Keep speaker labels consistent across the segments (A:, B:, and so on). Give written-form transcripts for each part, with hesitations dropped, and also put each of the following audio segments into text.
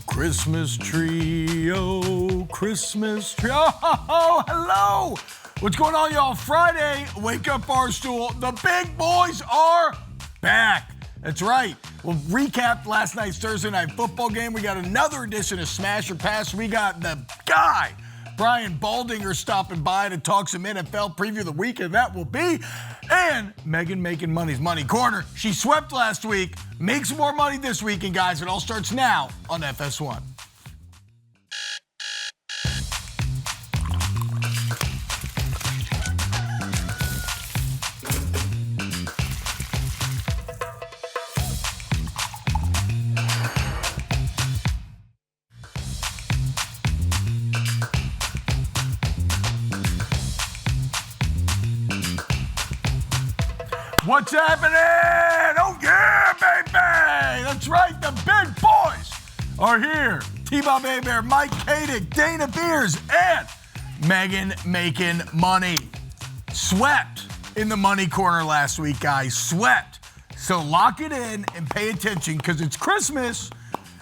A: Christmas tree, oh, Christmas tree. Oh, hello. What's going on, y'all? Friday, Wake Up Barstool. The big boys are back. That's right. We'll recap last night's Thursday night football game. We got another edition of Smash or Pass. We got the guy, Brian Baldinger, stopping by to talk some NFL, preview the weekend that will be. And Megan making money's Money Corner. She swept last week, makes more money this weekend, guys. It all starts now on FS1. What's happening? Oh, yeah, baby! That's right, the big boys are here. T-Bob Bear, Mike Katic, Dana Beers, and Megan making money. Swept in the money corner last week, guys. Swept. So lock it in and pay attention because it's Christmas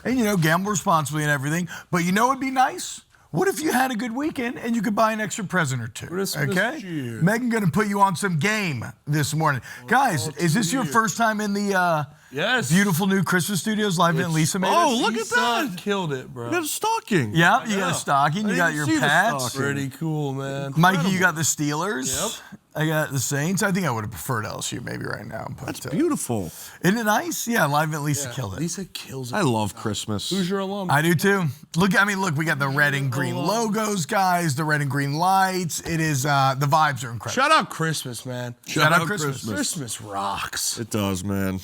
A: and, you know, gamble responsibly and everything. But you know what would be nice? What if you had a good weekend and you could buy an extra present or two? Okay?
B: Cheer.
A: Megan going to put you on some game this morning. Guys, is this your first time in the beautiful new Christmas studios live event Lisa made?
B: Oh, look at that.
C: Killed it, bro.
B: You got a stocking.
A: Yeah, you got a stocking. You got your Pats.
C: Pretty cool, man.
A: Mikey, you got the Steelers.
C: Yep.
A: I got the Saints. I think I would have preferred LSU maybe right now. But,
B: That's beautiful.
A: Isn't it nice? Yeah, live event Lisa killed it.
C: Lisa kills it.
B: I love Christmas.
C: Who's your alum?
A: I do too. Look, we got the red and green logos, guys, the red and green lights. It is, the vibes are incredible.
C: Shout out Christmas, man.
A: Shout out Christmas.
C: Christmas rocks.
B: It does, man.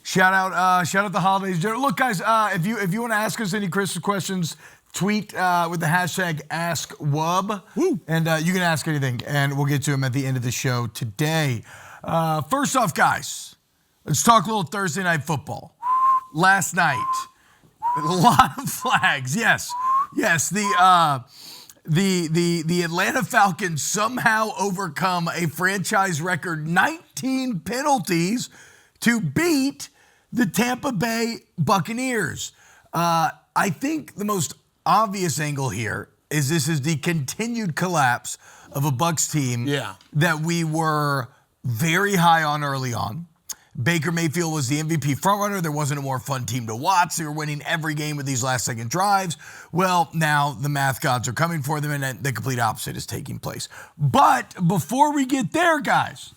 A: Shout out the holidays. Look, guys, if you want to ask us any Christmas questions, tweet with the hashtag AskWub.
B: Woo.
A: And you can ask anything, and we'll get to them at the end of the show today. First off, guys, let's talk a little Thursday night football. Last night, a lot of flags. Yes, the Atlanta Falcons somehow overcome a franchise record 19 penalties to beat the Tampa Bay Buccaneers. I think the most obvious angle here is this is the continued collapse of a Bucs team that we were very high on early on. Baker Mayfield was the MVP frontrunner. There wasn't a more fun team to watch. They were winning every game with these last-second drives. Well, now the math gods are coming for them, and the complete opposite is taking place. But before we get there, guys,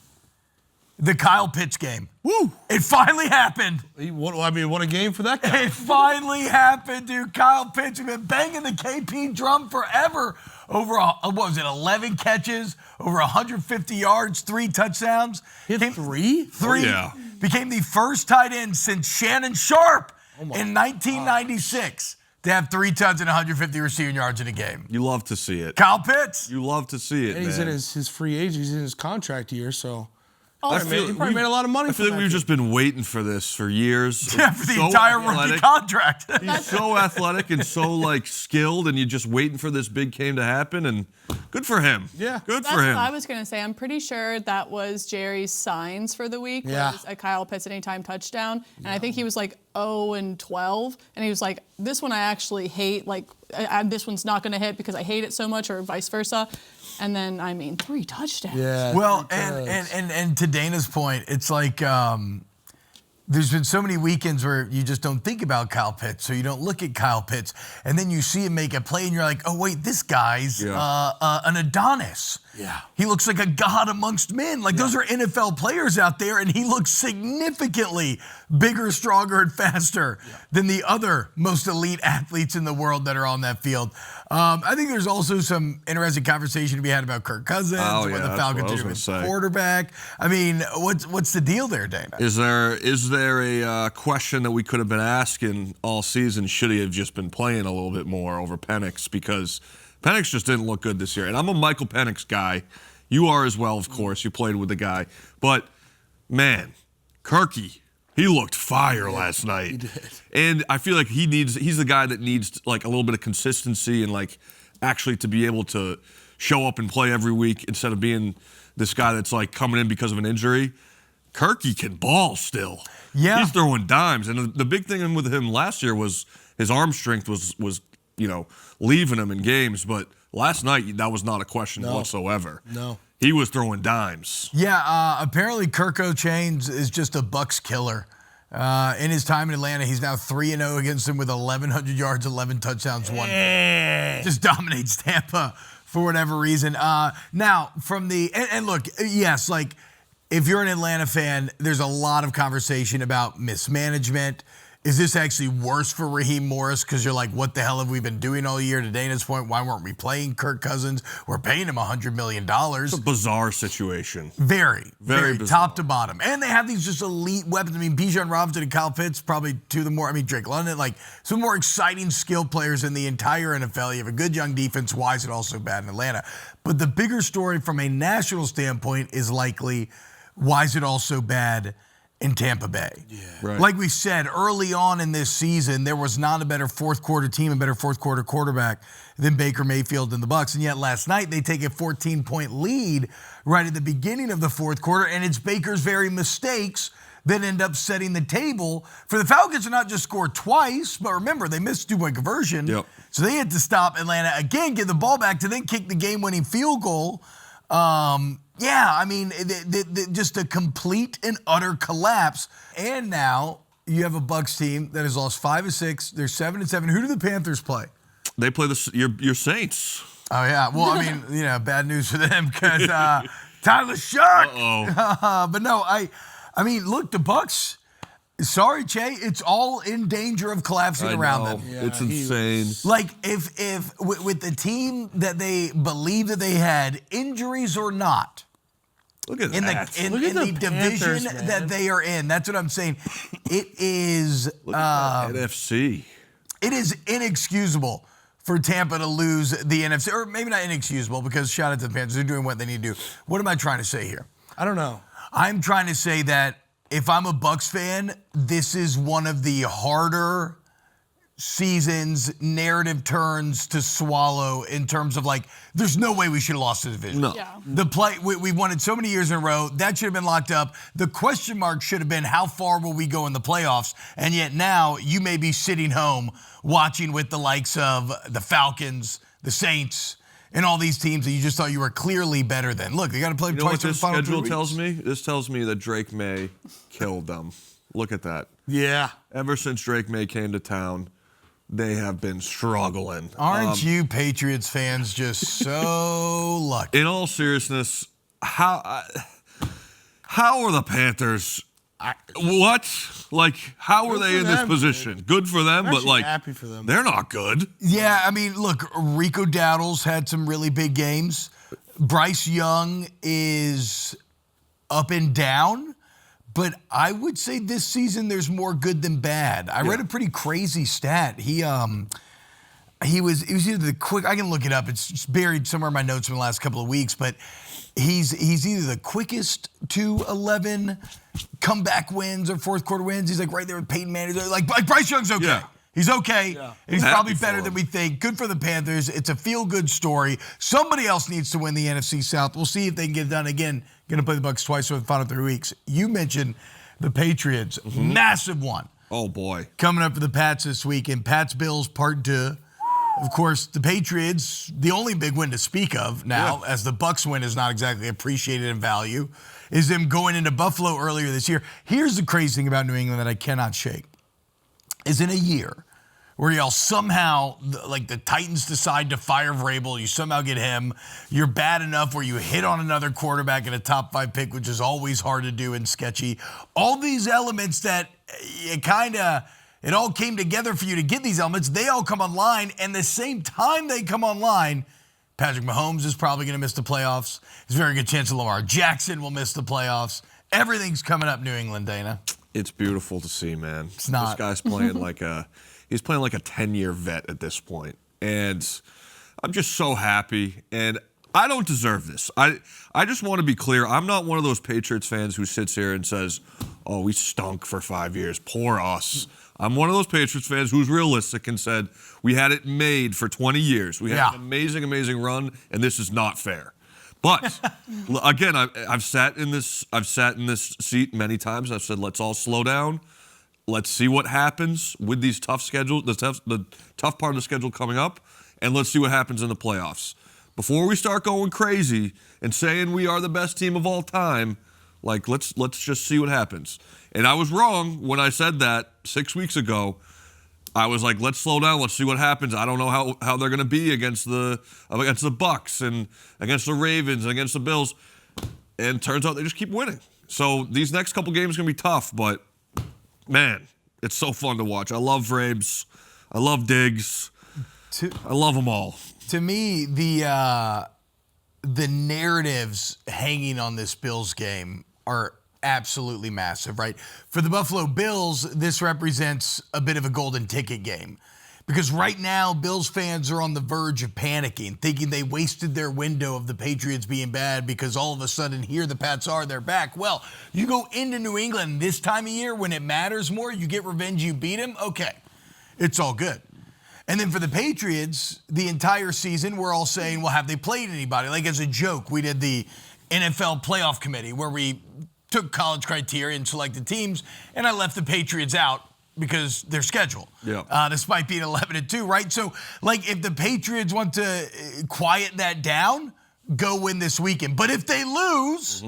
A: the Kyle Pitts game.
B: Woo!
A: It finally happened.
C: What a game for that guy.
A: It finally happened, dude. Kyle Pitts has been banging the KP drum forever. Over, 11 catches, over 150 yards, 3 touchdowns.
C: He had three?
A: Three.
B: Oh, yeah.
A: Became the first tight end since Shannon Sharp in 1996 to have 3 touchdowns and 150 receiving yards in a game.
B: You love to see it.
A: Kyle Pitts.
B: You love to see it,
C: And he's
B: man.
C: in his free agent. He's in his contract year, so
B: I
C: he probably made a lot of money.
B: I feel like we've just been waiting for this for years.
A: Yeah, for the entire rookie contract.
B: He's so athletic and so skilled, and you're just waiting for this big game to happen. And good for him.
C: Yeah,
B: good
D: That's
B: for him.
D: what I was going to say. I'm pretty sure that was Jerry's signs for the week.
C: Yeah.
D: Was a Kyle Pitts anytime touchdown, and I think he was 0-12, and he was like, "This one I actually hate. This one's not going to hit because I hate it so much, or vice versa." And then, 3 touchdowns.
C: Yeah.
A: Well, and to Dana's point, it's like there's been so many weekends where you just don't think about Kyle Pitts, so you don't look at Kyle Pitts, and then you see him make a play, and you're like, oh, wait, this guy's an Adonis.
C: Yeah.
A: He looks like a god amongst men. Those are NFL players out there, and he looks significantly bigger, stronger, and faster than the other most elite athletes in the world that are on that field. I think there's also some interesting conversation to be had about Kirk Cousins, what the Falcons are doing with quarterback. What's the deal there, Dana?
B: Is there a question that we could have been asking all season? Should he have just been playing a little bit more over Penix? Because Penix just didn't look good this year. And I'm a Michael Penix guy. You are as well, of course. You played with the guy. But, man, Kirky, he looked fire last night.
C: He did.
B: And I feel like he's the guy that needs a little bit of consistency and actually to be able to show up and play every week instead of being this guy that's coming in because of an injury. Kirky can ball still.
A: Yeah.
B: He's throwing dimes. And the big thing with him last year was his arm strength was leaving him in games. But last night, that was not a question whatsoever.
C: No.
B: He was throwing dimes.
A: Yeah, apparently Kirko Chains is just a Bucs killer. In his time in Atlanta, he's now 3-0 against them with 1,100 yards, 11 touchdowns, 1 pick. Just dominates Tampa for whatever reason. Now, from the and look, yes, like if you're an Atlanta fan, there's a lot of conversation about mismanagement. Is this actually worse for Raheem Morris? Because you're like, what the hell have we been doing all year? To Dana's point, why weren't we playing Kirk Cousins? We're paying him $100 million.
B: It's a bizarre situation.
A: Very
B: bizarre.
A: Top to bottom. And they have these just elite weapons. I mean, Bijan Robinson and Kyle Pitts, probably two of the more, Drake London, like some more exciting skill players in the entire NFL. You have a good young defense. Why is it all so bad in Atlanta? But the bigger story from a national standpoint is likely, why is it all so bad in Tampa Bay?
C: Yeah.
B: Right.
A: Like we said, early on in this season, there was not a better fourth quarter team, a better fourth quarter quarterback than Baker Mayfield and the Bucs. And yet last night, they take a 14-point lead right at the beginning of the fourth quarter, and it's Baker's very mistakes that end up setting the table for the Falcons to not just score twice, but remember, they missed two-point conversion.
B: Yep.
A: So they had to stop Atlanta again, get the ball back to then kick the game-winning field goal. Just a complete and utter collapse. And now you have a Bucs team that has lost 5 of 6. They're 7-7. Who do the Panthers play?
B: They play your Saints.
A: Oh, yeah. Well, bad news for them because Tyler Shark.
B: Uh-oh.
A: But no, look, the Bucs. Sorry, Che, it's all in danger of collapsing around them.
B: Yeah, it's insane.
A: Like, if with the team that they believe that they had, injuries or not,
B: Look at
A: in
B: that.
A: the
C: Panthers,
A: division
C: man.
A: that they are in, that's what I'm saying. It is
B: Look at that NFC.
A: It is inexcusable for Tampa to lose the NFC, or maybe not inexcusable because shout out to the Panthers, they're doing what they need to do. What am I trying to say here?
C: I don't know.
A: I'm trying to say that if I'm a Bucs fan, this is one of the harder seasons, narrative turns to swallow in terms of like, there's no way we should have lost the division.
B: No.
D: Yeah.
A: The play, we won it so many years in a row, that should have been locked up. The question mark should have been, how far will we go in the playoffs? And yet now you may be sitting home watching with the likes of the Falcons, the Saints, and all these teams that you just thought you were clearly better than. Look, they got to play twice in the final 3
B: schedule
A: weeks.
B: tells me? This tells me that Drake May killed them. Look at that.
C: Yeah.
B: Ever since Drake May came to town, they have been struggling.
A: Aren't you Patriots fans just so lucky?
B: In all seriousness, how are the Panthers? What? Like, how are
C: Good
B: they
C: for
B: in this
C: them,
B: position? Good for them,
C: I'm
B: but
C: actually
B: like,
C: happy for them.
B: they're not good.
A: Yeah, look, Rico Dowdle's had some really big games. Bryce Young is up and down, but I would say this season there's more good than bad. I read a pretty crazy stat. He was either the quick. I can look it up. It's just buried somewhere in my notes from the last couple of weeks, but he's either the quickest to 11 comeback wins or fourth quarter wins. He's like right there with Peyton Manning. Like Bryce Young's okay.
B: Yeah.
A: He's okay.
C: Yeah.
A: And he's
B: I'm
A: probably
B: happy for
A: better
B: him.
A: than we think. Good for the Panthers. It's a feel-good story. Somebody else needs to win the NFC South. We'll see if they can get it done again. Going to play the Bucs twice for the final 3 weeks. You mentioned the Patriots. Massive one.
B: Oh boy.
A: Coming up for the Pats this weekend. Pats Bills Part 2. Of course, the Patriots, the only big win to speak of now, as the Bucs win is not exactly appreciated in value, is them going into Buffalo earlier this year. Here's the crazy thing about New England that I cannot shake. Is in a year where y'all somehow, like the Titans decide to fire Vrabel, you somehow get him, you're bad enough where you hit on another quarterback in a top 5 pick, which is always hard to do and sketchy. All these elements that it all came together for you to get these elements, they all come online, and the same time they come online, Patrick Mahomes is probably going to miss the playoffs. There's a very good chance that Lamar Jackson will miss the playoffs. Everything's coming up New England, Dana.
B: It's beautiful to see, man.
A: It's not.
B: This guy's playing like a 10-year vet at this point. And I'm just so happy. And I don't deserve this. I just want to be clear. I'm not one of those Patriots fans who sits here and says, oh, we stunk for 5 years. Poor us. I'm one of those Patriots fans who's realistic and said, we had it made for 20 years. We had an amazing, amazing run, and this is not fair. But again, I've sat in this seat many times. I've said, let's all slow down. let's see what happens with these tough schedules, the tough part of the schedule coming up, and let's see what happens in the playoffs. Before we start going crazy and saying we are the best team of all time, like let's just see what happens. And I was wrong when I said that 6 weeks ago. I was like, let's slow down. Let's see what happens. I don't know how they're going to be against the Bucs and against the Ravens and against the Bills. And turns out they just keep winning. So these next couple games are going to be tough, but man, it's so fun to watch. I love Vrabes. I love Diggs. I love them all.
A: To me, the narratives hanging on this Bills game are absolutely massive, right? For the Buffalo Bills, this represents a bit of a golden ticket game. Because right now, Bills fans are on the verge of panicking, thinking they wasted their window of the Patriots being bad because all of a sudden here the Pats are, they're back. Well, you go into New England this time of year when it matters more, you get revenge, you beat them, okay, it's all good. And then for the Patriots, the entire season, we're all saying, well, have they played anybody? Like as a joke, we did the NFL playoff committee where we took college criteria and selected teams, and I left the Patriots out because their schedule, despite being 11-2, right? So, like, if the Patriots want to quiet that down, go win this weekend. But if they lose,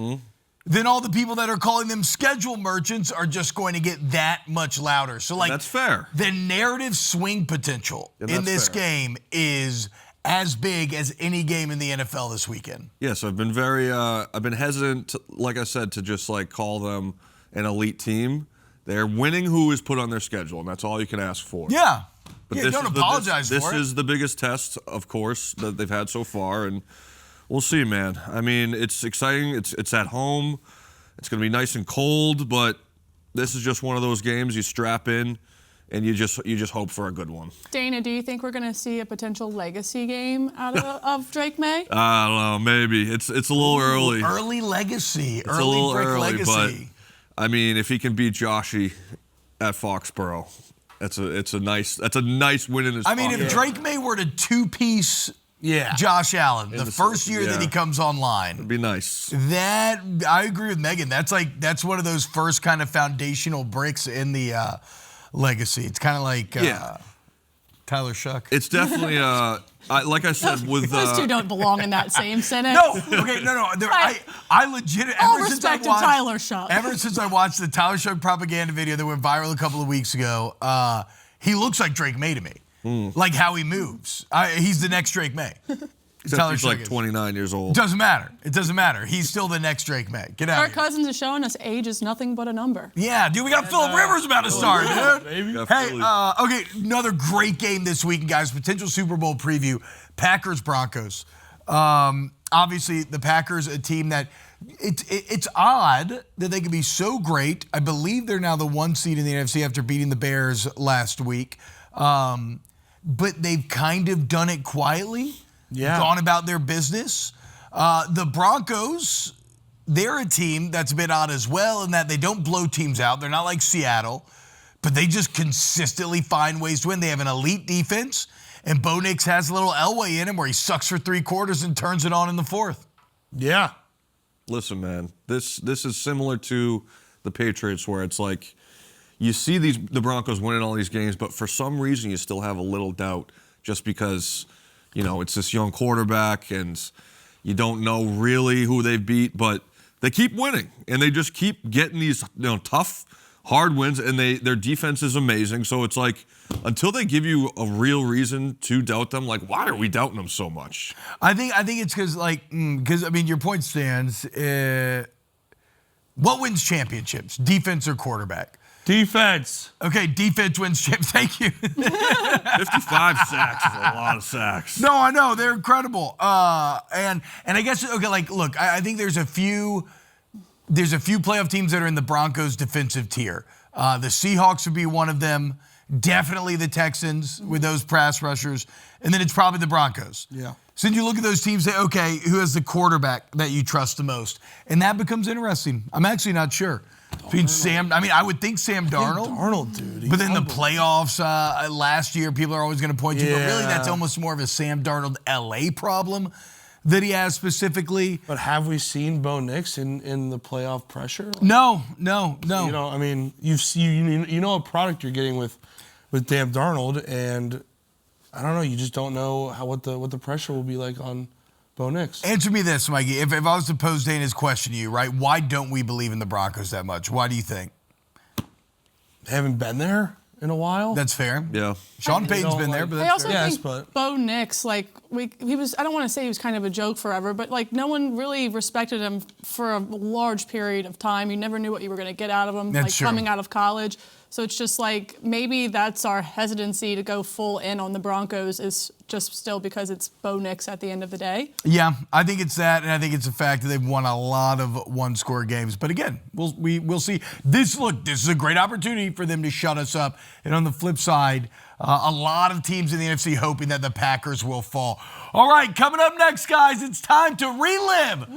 A: then all the people that are calling them schedule merchants are just going to get that much louder. So, like,
B: that's fair.
A: The narrative swing potential in this game is as big as any game in the NFL this weekend.
B: Yes, I've been hesitant, like I said, to just like call them an elite team. They're winning who is put on their schedule, and that's all you can ask for.
A: Yeah.
B: But
A: don't apologize for it.
B: This is the biggest test, of course, that they've had so far, and we'll see, man. I mean, it's exciting. It's at home. It's going to be nice and cold, but this is just one of those games you strap in, and you just hope for a good one.
D: Dana, do you think we're going to see a potential legacy game out of Drake May?
B: I don't know. Maybe it's a little early.
A: Early legacy.
B: It's a little
A: Drake
B: early,
A: legacy.
B: but I mean, if he can beat Joshy at Foxborough, that's a nice win in his.
A: I mean, if Drake May were to two-piece Josh Allen the first year that he comes online,
B: it'd be nice.
A: That I agree with Megan. That's one of those first kind of foundational bricks in the legacy. It's kind of like Tyler Shuck.
B: It's definitely like I said with
D: those two don't belong in that same sentence.
A: No. I legit
D: all respect to Tyler Shuck.
A: Ever since I watched the Tyler Shuck propaganda video that went viral a couple of weeks ago, he looks like Drake May to me. Like how he moves. He's the next Drake May.
B: Except he's like 29 years old.
A: Doesn't matter. It doesn't matter. He's still the next Drake May. Get out
D: Our
A: of here.
D: Cousins is showing us age is nothing but a number.
A: Yeah, dude, we got Phillip Rivers about to start, dude. Hey, okay, another great game this weekend, guys. Potential Super Bowl preview. Packers-Broncos. Obviously, the Packers, a team that it's odd that they can be so great. I believe they're now the 1 seed in the NFC after beating the Bears last week. But they've kind of done it quietly. Gone about their business. The Broncos, they're a team that's a bit odd as well in that they don't blow teams out. They're not like Seattle, but they just consistently find ways to win. They have an elite defense, and Bo Nix has a little Elway in him where he sucks for 3 quarters and turns it on in the 4th.
C: Yeah.
B: Listen, man, this is similar to the Patriots where it's like you see the Broncos winning all these games, but for some reason you still have a little doubt just because – it's this young quarterback, and you don't know really who they beat, but they keep winning, and they just keep getting these tough, hard wins, and their defense is amazing. So it's like until they give you a real reason to doubt them, like why are we doubting them so much?
A: I think it's because your point stands. What wins championships? Defense or quarterback?
C: Defense.
A: Okay, defense wins championships. Thank you.
B: 55 sacks is a lot of sacks.
A: No, I know. They're incredible. And I guess, look, I think there's a few playoff teams that are in the Broncos defensive tier. The Seahawks would be one of them. Definitely the Texans with those pass rushers. And then it's probably the Broncos.
C: Yeah.
A: So then you look at those teams and say, okay, who has the quarterback that you trust the most? And that becomes interesting. I'm actually not sure. I would think Sam Darnold.
C: Dude.
A: But then the playoffs last year, people are always going to point to. But really, that's almost more of a Sam Darnold LA problem that he has specifically.
C: But have we seen Bo Nix in the playoff pressure?
A: No.
C: You know, I mean, you know a product you're getting with Dan Darnold, and I don't know. You just don't know what the pressure will be like on Bo Nix.
A: Answer me this, Mikey. If I was to pose Dana's question to you, right? Why don't we believe in the Broncos that much? Why do you think?
C: They haven't been there in a while.
A: That's fair.
B: Yeah.
A: Sean Payton's been there, but
D: I
A: that's
D: also
A: fair.
D: think Bo Nix, like he was. I don't want to say he was kind of a joke forever, but like no one really respected him for a large period of time. You never knew what you were going to get out of him,
A: That's
D: like
A: true.
D: coming out of college. So it's just like maybe that's our hesitancy to go full in on the Broncos is just still because it's Bo Nix at the end of the day.
A: Yeah, I think it's that, and I think it's the fact that they've won a lot of one-score games. But again, we'll see. This is a great opportunity for them to shut us up. And on the flip side, a lot of teams in the NFC hoping that the Packers will fall. All right, coming up next, guys, it's time to relive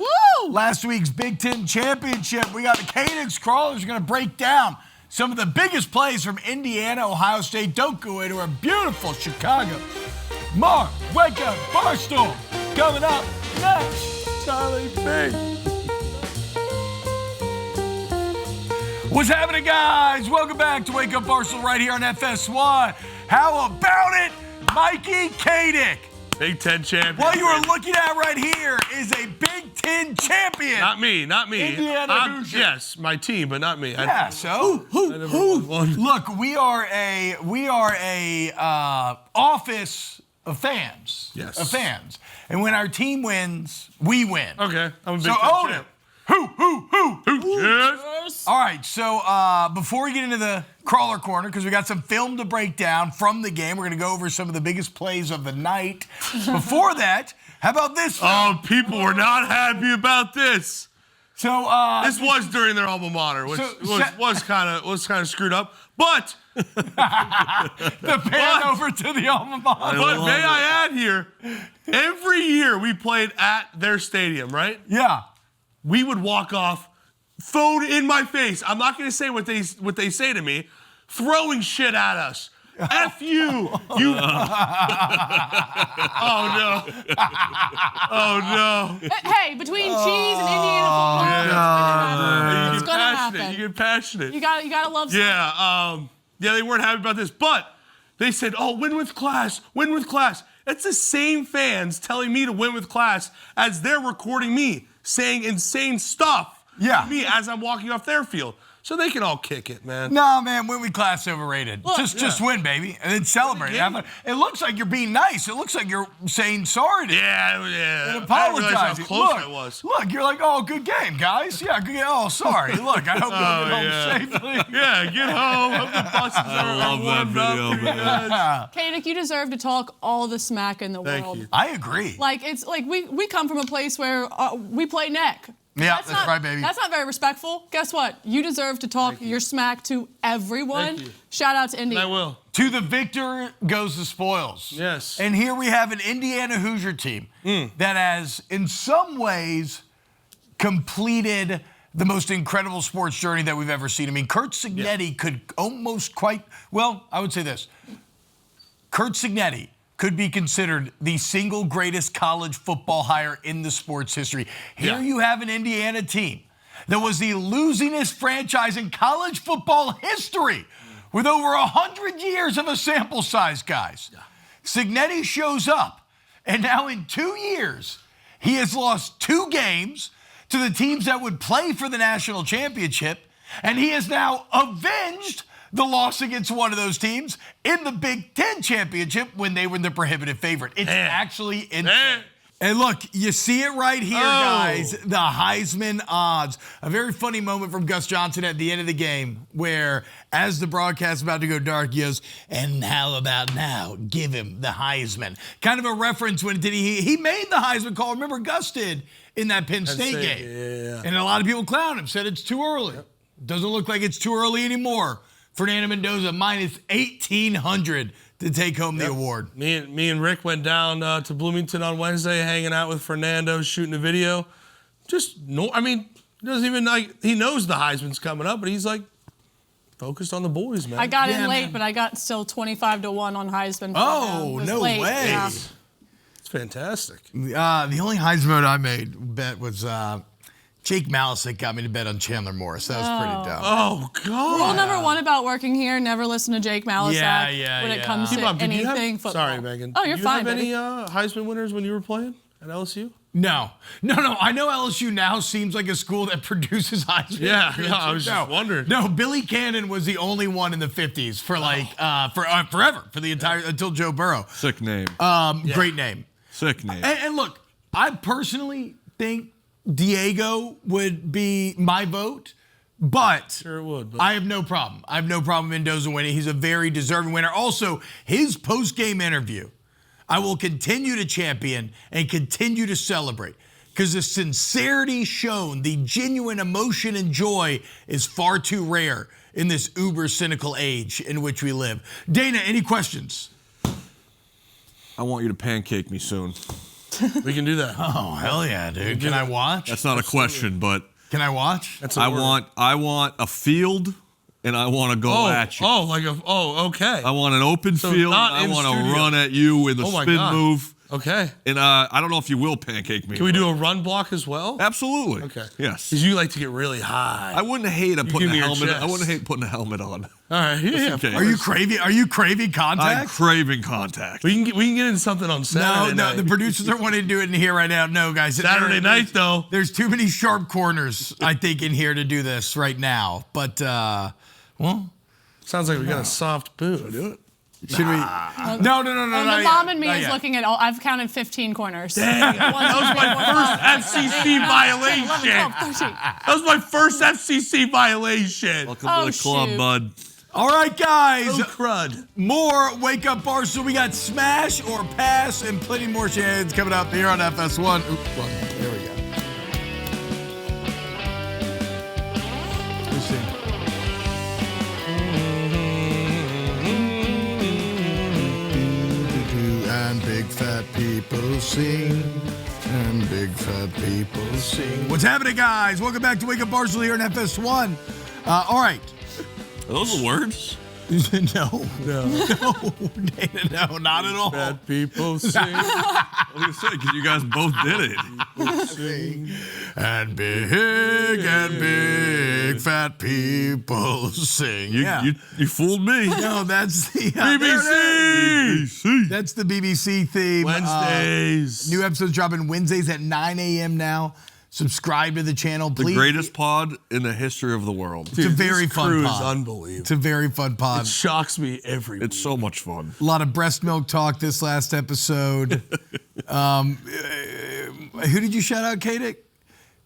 A: last week's Big Ten Championship. We got the Katic Crawlers going to break down some of the biggest plays from Indiana, Ohio State. Don't go away to our beautiful Chicago. More Wake Up Barstool coming up next. Charlie B. What's happening, guys? Welcome back to Wake Up Barstool right here on FS1. How about it, Mikey Katic?
B: Big Ten champion.
A: What you are looking at right here is a Big Ten champion.
C: Not me.
A: Indiana Hoosier.
C: Yes, my team, but not me.
A: Yeah, so who? Look, we are a office of fans.
C: Yes.
A: Of fans. And when our team wins, we win.
C: Okay, I'm a big
A: So
C: Ten
A: own
C: champ.
A: it. Who?
C: Yes.
A: All right, so before we get into the crawler corner, because we got some film to break down from the game, we're going to go over some of the biggest plays of the night. Before that, how about this?
C: Oh, people were not happy about this.
A: So
C: This was during their alma mater, which was kind of screwed up. But
A: the pan over to the alma mater.
C: But may I add here, every year we played at their stadium, right?
A: Yeah.
C: We would walk off, phone in my face. I'm not going to say what they say to me, throwing shit at us. F you. You. Oh no.
D: Hey, between cheese and Indiana football, it's gonna happen.
C: You get passionate.
D: You gotta love.
C: Yeah. Yeah. They weren't happy about this, but they said, "Oh, win with class. Win with class." It's the same fans telling me to win with class as they're recording me saying insane stuff
A: Yeah.
C: to me as I'm walking off their field. So they can all kick it, man.
A: No, man, win with class overrated.
D: Look,
A: just win, baby, and then celebrate.
C: Yeah.
A: It looks like you're being nice. It looks like you're saying sorry to
C: Yeah.
A: and
C: I didn't
A: apologizing.
C: realize how close
A: look,
C: I was.
A: Look, you're like, oh, good game, guys. Yeah, good game. Oh, sorry. Look, I hope you get home safely.
C: Yeah, get home. Hope the buses are warmed up for you guys.
D: Katic, you deserve to talk all the smack in the
C: Thank
D: world.
C: you.
A: I agree.
D: Like it's like we come from a place where we play neck.
A: Yeah, that's
D: not,
A: right, baby.
D: That's not very respectful. Guess what? You deserve to talk your smack to everyone.
C: Thank you.
D: Shout out to India.
C: I will.
A: To the victor goes the spoils.
C: Yes.
A: And here we have an Indiana Hoosier team that has, in some ways, completed the most incredible sports journey that we've ever seen. I mean, Curt Cignetti could almost I would say this. Curt Cignetti could be considered the single greatest college football hire in the sports history. Here you have an Indiana team that was the losingest franchise in college football history with over 100 years of a sample size, guys. Cignetti shows up, and now in 2 years, he has lost 2 games to the teams that would play for the national championship, and he has now avenged the loss against one of those teams in the Big Ten championship when they were the prohibitive favorite. It's actually insane. And look, you see it right here, guys, the Heisman odds. A very funny moment from Gus Johnson at the end of the game where, as the broadcast is about to go dark, he goes, and how about now? Give him the Heisman. Kind of a reference when he made the Heisman call. Remember, Gus did in that Penn State game.
C: Yeah.
A: And a lot of people clowned him, said it's too early. Doesn't look like it's too early anymore. Fernando Mendoza minus 1,800 to take home the award.
C: Me and Rick went down to Bloomington on Wednesday, hanging out with Fernando, shooting a video. Doesn't even he knows the Heisman's coming up, but he's like focused on the boys, man.
D: I got in late, but I got still 25-1 on Heisman.
A: Oh, no
D: late.
A: way.
D: Yeah.
C: It's fantastic.
A: The only Heisman I made bet was Jake Malisic got me to bet on Chandler Morris. That was pretty dumb.
C: Oh, God.
D: Rule number one about working here: never listen to Jake Malisic when it comes to
C: T-Bob, did you have-
D: anything football.
C: Sorry, Megan.
D: Oh, you're fine.
C: Did you
D: buddy.
C: have any Heisman winners when you were playing at LSU?
A: No. I know LSU now seems like a school that produces Heisman.
C: Yeah, I was just wondering.
A: No, Billy Cannon was the only one in the 50s for forever, for the entire, until Joe Burrow.
B: Sick name.
A: Great name.
B: Sick name.
A: And look, I personally think Diego would be my vote, but
C: Sure it would. But
A: I have no problem. I have no problem with Mendoza winning. He's a very deserving winner. Also, his post-game interview, I will continue to champion and continue to celebrate because the sincerity shown, the genuine emotion and joy is far too rare in this uber cynical age in which we live. Dana, any questions?
B: I want you to pancake me soon.
C: we can do that.
A: Oh, hell yeah, dude. Can I watch?
B: That's not a question, but
A: Can I watch?
C: That's a
B: I
C: word.
B: want a field, and I want to go at you.
C: Okay.
B: I want an open field.
C: not
B: I
C: in
B: want to
C: studio.
B: run at you with a
C: Oh my
B: spin
C: God.
B: move.
C: Okay.
B: And I don't know if you will pancake me.
C: Can we do a run block as well?
B: Absolutely.
C: Okay.
B: Yes.
C: Because you like to get really high.
B: I wouldn't hate putting
C: give
B: a
C: me your
B: helmet. I
C: chest.
B: wouldn't hate putting a helmet on.
C: All right. Yeah.
B: Okay.
A: Are you craving
B: I'm
A: contact?
B: craving contact.
C: We can get into something on Saturday
A: No,
C: night.
A: the producers are wanting to do it in here right now. No, guys.
C: Saturday night, though.
A: There's too many sharp corners, I think, in here to do this right now. But, well,
C: Sounds like we got a soft boot. Do it.
A: should we? No.
D: And
A: not
D: the
A: yet.
D: mom in me
A: Not
D: is
A: yet.
D: looking at all. I've counted 15 corners.
C: Dang. That was my first FCC violation.
D: 11, 12, 13.
C: That was my first FCC violation.
B: Welcome
D: Oh,
B: to the club,
D: shoot.
B: bud.
A: All right, guys.
C: Oh, crud.
A: More Wake Up Barstool. We got Smash or Pass and plenty more shenanigans coming up here on FS1. Oops, wrong. There we go. Let's see. And big fat people sing. And big fat people sing. What's happening, guys? Welcome back to Wake Up Barstool here on FS1. All right.
B: Are those the words?
A: No, Dana, no, not at all.
C: Bad people sing.
B: I was going to say, because you guys both did it.
A: And big fat people sing.
B: You fooled me.
A: No, that's the
B: BBC.
A: That's the BBC theme.
C: Wednesdays.
A: New episodes dropping Wednesdays at 9 a.m. now. Subscribe to the channel,
B: The
A: please.
B: greatest pod in the history of the world.
A: It's a very
C: this
A: fun
C: crew
A: pod.
C: is unbelievable.
A: It's a very fun pod.
C: It shocks me every
B: It's so much fun.
A: A lot of breast milk talk this last episode. Who did you shout out, Katic?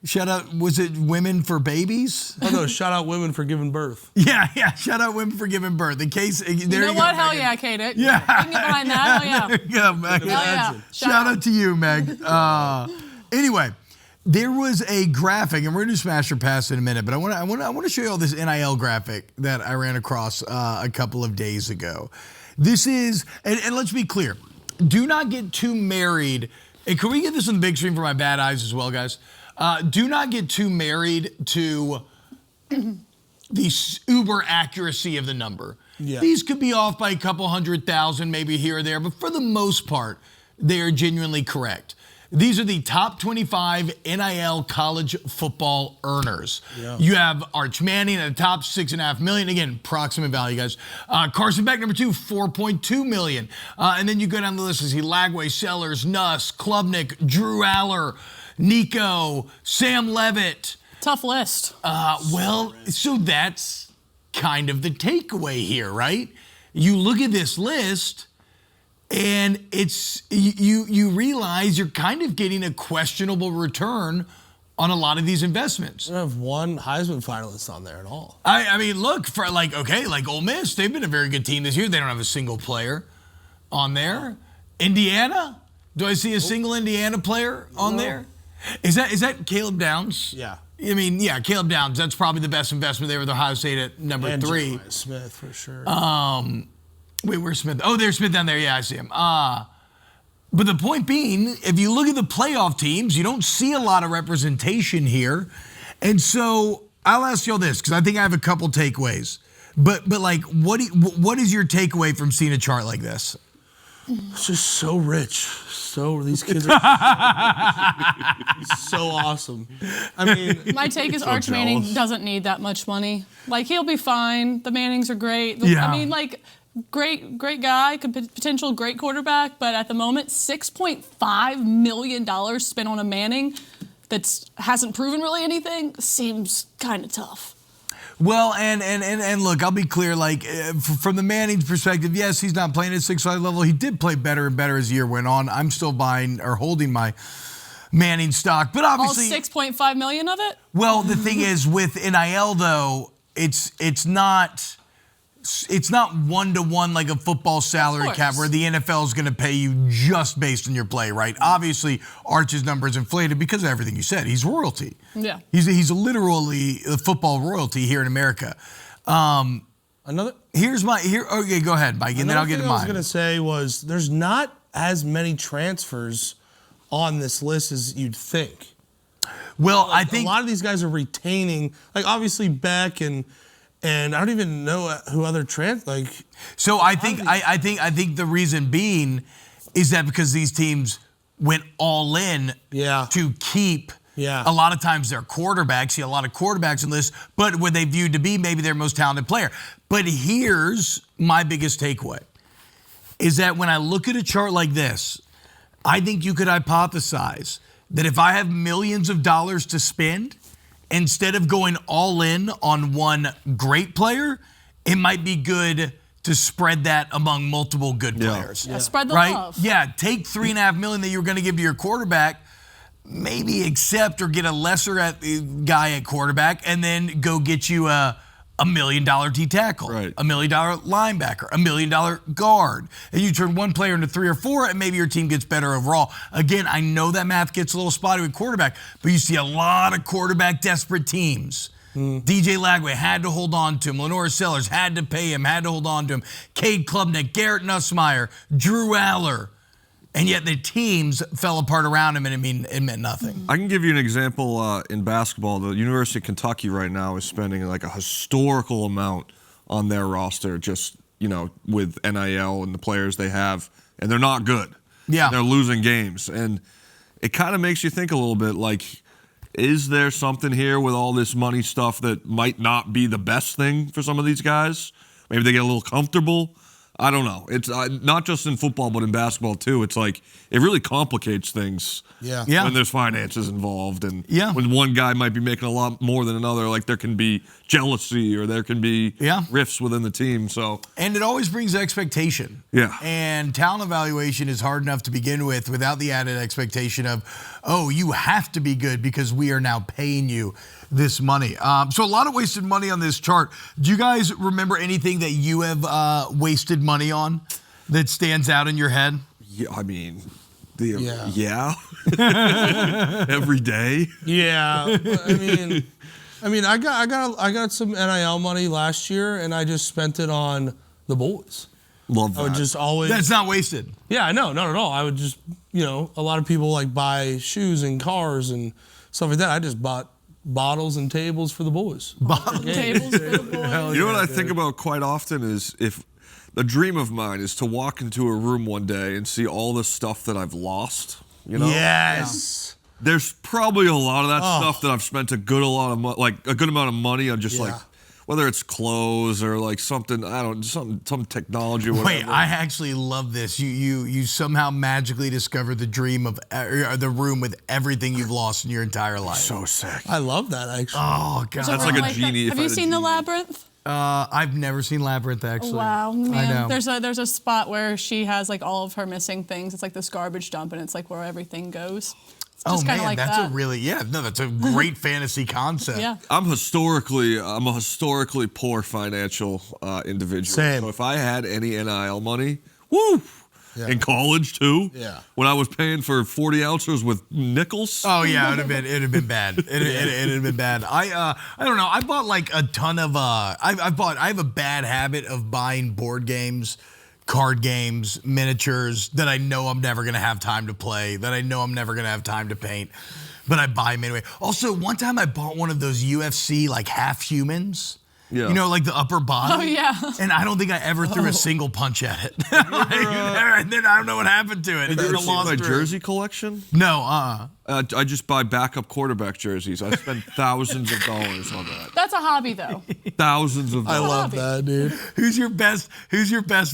A: Shout out, was it Women for Babies?
C: Oh, no, shout out women for giving birth.
A: Yeah. Shout out Women for Giving Birth. In case, there
D: You know
A: go,
D: what? Hell
A: Megan.
D: yeah, Katic.
A: Yeah.
D: You can get behind that. Hell yeah.
A: There you go, Meg.
D: Hell yeah.
A: Shout out to you, Meg. Anyway, there was a graphic, and we're gonna do Smash or Pass in a minute, but I want to show you all this NIL graphic that I ran across a couple of days ago. This is, and let's be clear, do not get too married. And can we get this on the big screen for my bad eyes as well, guys? Do not get too married to the uber accuracy of the number.
C: Yeah.
A: These could be off by a couple 100,000, maybe here or there, but for the most part, they are genuinely correct. These are the top 25 NIL college football earners.
C: Yeah.
A: You have Arch Manning at the top, $6.5 million. Again, approximate value, guys. Carson Beck, number 2, $4.2 million. And then you go down the list and see Lagway, Sellers, Nuss, Klubnik, Drew Aller, Nico, Sam Levitt.
D: Tough list.
A: Well, so that's kind of the takeaway here, right? You look at this list, and it's you realize you're kind of getting a questionable return on a lot of these investments.
C: I don't have one Heisman finalist on there at all.
A: I mean, look, for like Ole Miss, they've been a very good team this year. They don't have a single player on there. Indiana, do I see a single Indiana player on there? Is that Caleb Downs?
C: Yeah.
A: I mean, yeah, Caleb Downs. That's probably the best investment there with Ohio State at number
C: And
A: 3.
C: Jeremiah Smith, for sure.
A: Wait, where's Smith? Oh, there's Smith down there. Yeah, I see him. But the point being, if you look at the playoff teams, you don't see a lot of representation here. And so I'll ask y'all this, because I think I have a couple takeaways. But like, what is your takeaway from seeing a chart like this?
C: It's just so rich. These kids are so awesome. I mean,
D: My take is
B: So
D: Arch Manning
B: jealous.
D: doesn't need that much money. Like, he'll be fine. The Mannings are great.
A: Yeah.
D: I mean, like, great guy, potential great quarterback, but at the moment, $6.5 million spent on a Manning that hasn't proven really anything seems kind of tough.
A: Well, and look, I'll be clear. Like from the Manning's perspective, yes, he's not playing at 6'5" level. He did play better and better as the year went on. I'm still buying or holding my Manning stock, but
D: All
A: obviously,
D: $6.5 million of it?
A: well, the thing is with NIL though, it's not 1-to-1 like a football salary
D: course.
A: cap where the NFL is going to pay you just based on your play, right? Obviously, Arch's numbers inflated because of everything you said. He's royalty.
D: Yeah.
A: He's literally a football royalty here in America. Okay, go ahead, Mike, and then I'll get to
C: Another thing I was
A: mine.
C: going to say was there's not as many transfers on this list as you'd think.
A: Well, I
C: A
A: think
C: lot of these guys are retaining, like obviously Beck and I don't even know who other
A: so. I think the reason being is that because these teams went all in to keep.
C: Yeah.
A: A lot of times their quarterbacks. See a lot of quarterbacks on this, but what they viewed to be maybe their most talented player. But here's my biggest takeaway: is that when I look at a chart like this, I think you could hypothesize that if I have millions of dollars to spend, instead of going all in on one great player, it might be good to spread that among multiple good players.
D: Yeah, spread the
A: right?
D: love.
A: Yeah, take $3.5 million that you were going to give to your quarterback, maybe accept or get a lesser guy at quarterback, and then go get you a $1 million D tackle,
B: Right.
A: $1 million linebacker, $1 million guard, and you turn one player into 3 or 4, and maybe your team gets better overall. Again, I know that math gets a little spotty with quarterback, but you see a lot of quarterback desperate teams. DJ Lagway had to hold on to him. Lenore Sellers had to pay him, had to hold on to him. Cade Klubnik, Garrett Nussmeier, Drew Aller. And yet the teams fell apart around him, and it meant nothing.
B: I can give you an example in basketball. The University of Kentucky right now is spending like a historical amount on their roster, just with NIL and the players they have, and they're not good.
A: Yeah,
B: they're losing games, and it kind of makes you think a little bit like, is there something here with all this money stuff that might not be the best thing for some of these guys? Maybe they get a little comfortable. I don't know. It's not just in football, but in basketball too. It's like it really complicates things.
C: Yeah.
B: When there's finances involved, and
A: Yeah.
B: when one guy might be making a lot more than another, like there can be jealousy or there can be rifts within the team. So
A: And it always brings expectation.
B: Yeah.
A: And talent evaluation is hard enough to begin with without the added expectation of, oh, you have to be good because we are now paying you this money. So a lot of wasted money on this chart. Do you guys remember anything that you have wasted money on that stands out in your head?
B: yeah, I mean, every day.
C: Yeah, I got some NIL money last year, and I just spent it on the boys.
B: Love that.
C: I would just always.
A: That's not wasted.
C: Yeah, I know, not at all. I would just, a lot of people like buy shoes and cars and stuff like that. I just bought bottles and tables for the boys.
D: Tables for the boys.
B: You know what I think about quite often is if the dream of mine is to walk into a room one day and see all the stuff that I've lost.
C: Yes.
B: There's probably a lot of that stuff that I've spent a good amount of money on, just like whether it's clothes or like something, some technology or whatever.
A: Wait, I actually love this. You somehow magically discovered the dream of the room with everything you've lost in your entire life.
B: So sick.
C: I love that, actually.
A: Oh God,
B: That's like a genie.
D: Have you seen The Labyrinth?
A: I've never seen Labyrinth actually.
D: Wow, man.
A: I know.
D: There's a spot where she has like all of her missing things. It's like this garbage dump, and it's like where everything goes. It's just kinda like
A: that's
D: that.
A: that's a great fantasy concept.
D: Yeah.
B: I'm a historically poor financial individual.
C: Same.
B: So if I had any NIL money, woo!
C: Yeah.
B: In college too.
C: Yeah.
B: When I was paying for 40 ounces with nickels.
A: Oh yeah, it'd have been bad. It'd have been bad. I don't know. I bought like a ton of. I have a bad habit of buying board games, card games, miniatures that I know I'm never gonna have time to play. That I know I'm never gonna have time to paint. But I buy them anyway. Also, one time I bought one of those UFC like half humans.
B: Yeah.
A: You know, like the upper body.
D: Oh, yeah.
A: And I don't think I ever threw a single punch at it. And then I don't know what happened to it.
B: Have you ever seen my jersey collection?
A: No,
B: I just buy backup quarterback jerseys. I spend thousands of dollars on that.
D: That's a hobby, though.
B: Thousands of
E: I
B: dollars.
E: love that, dude.
A: Who's your best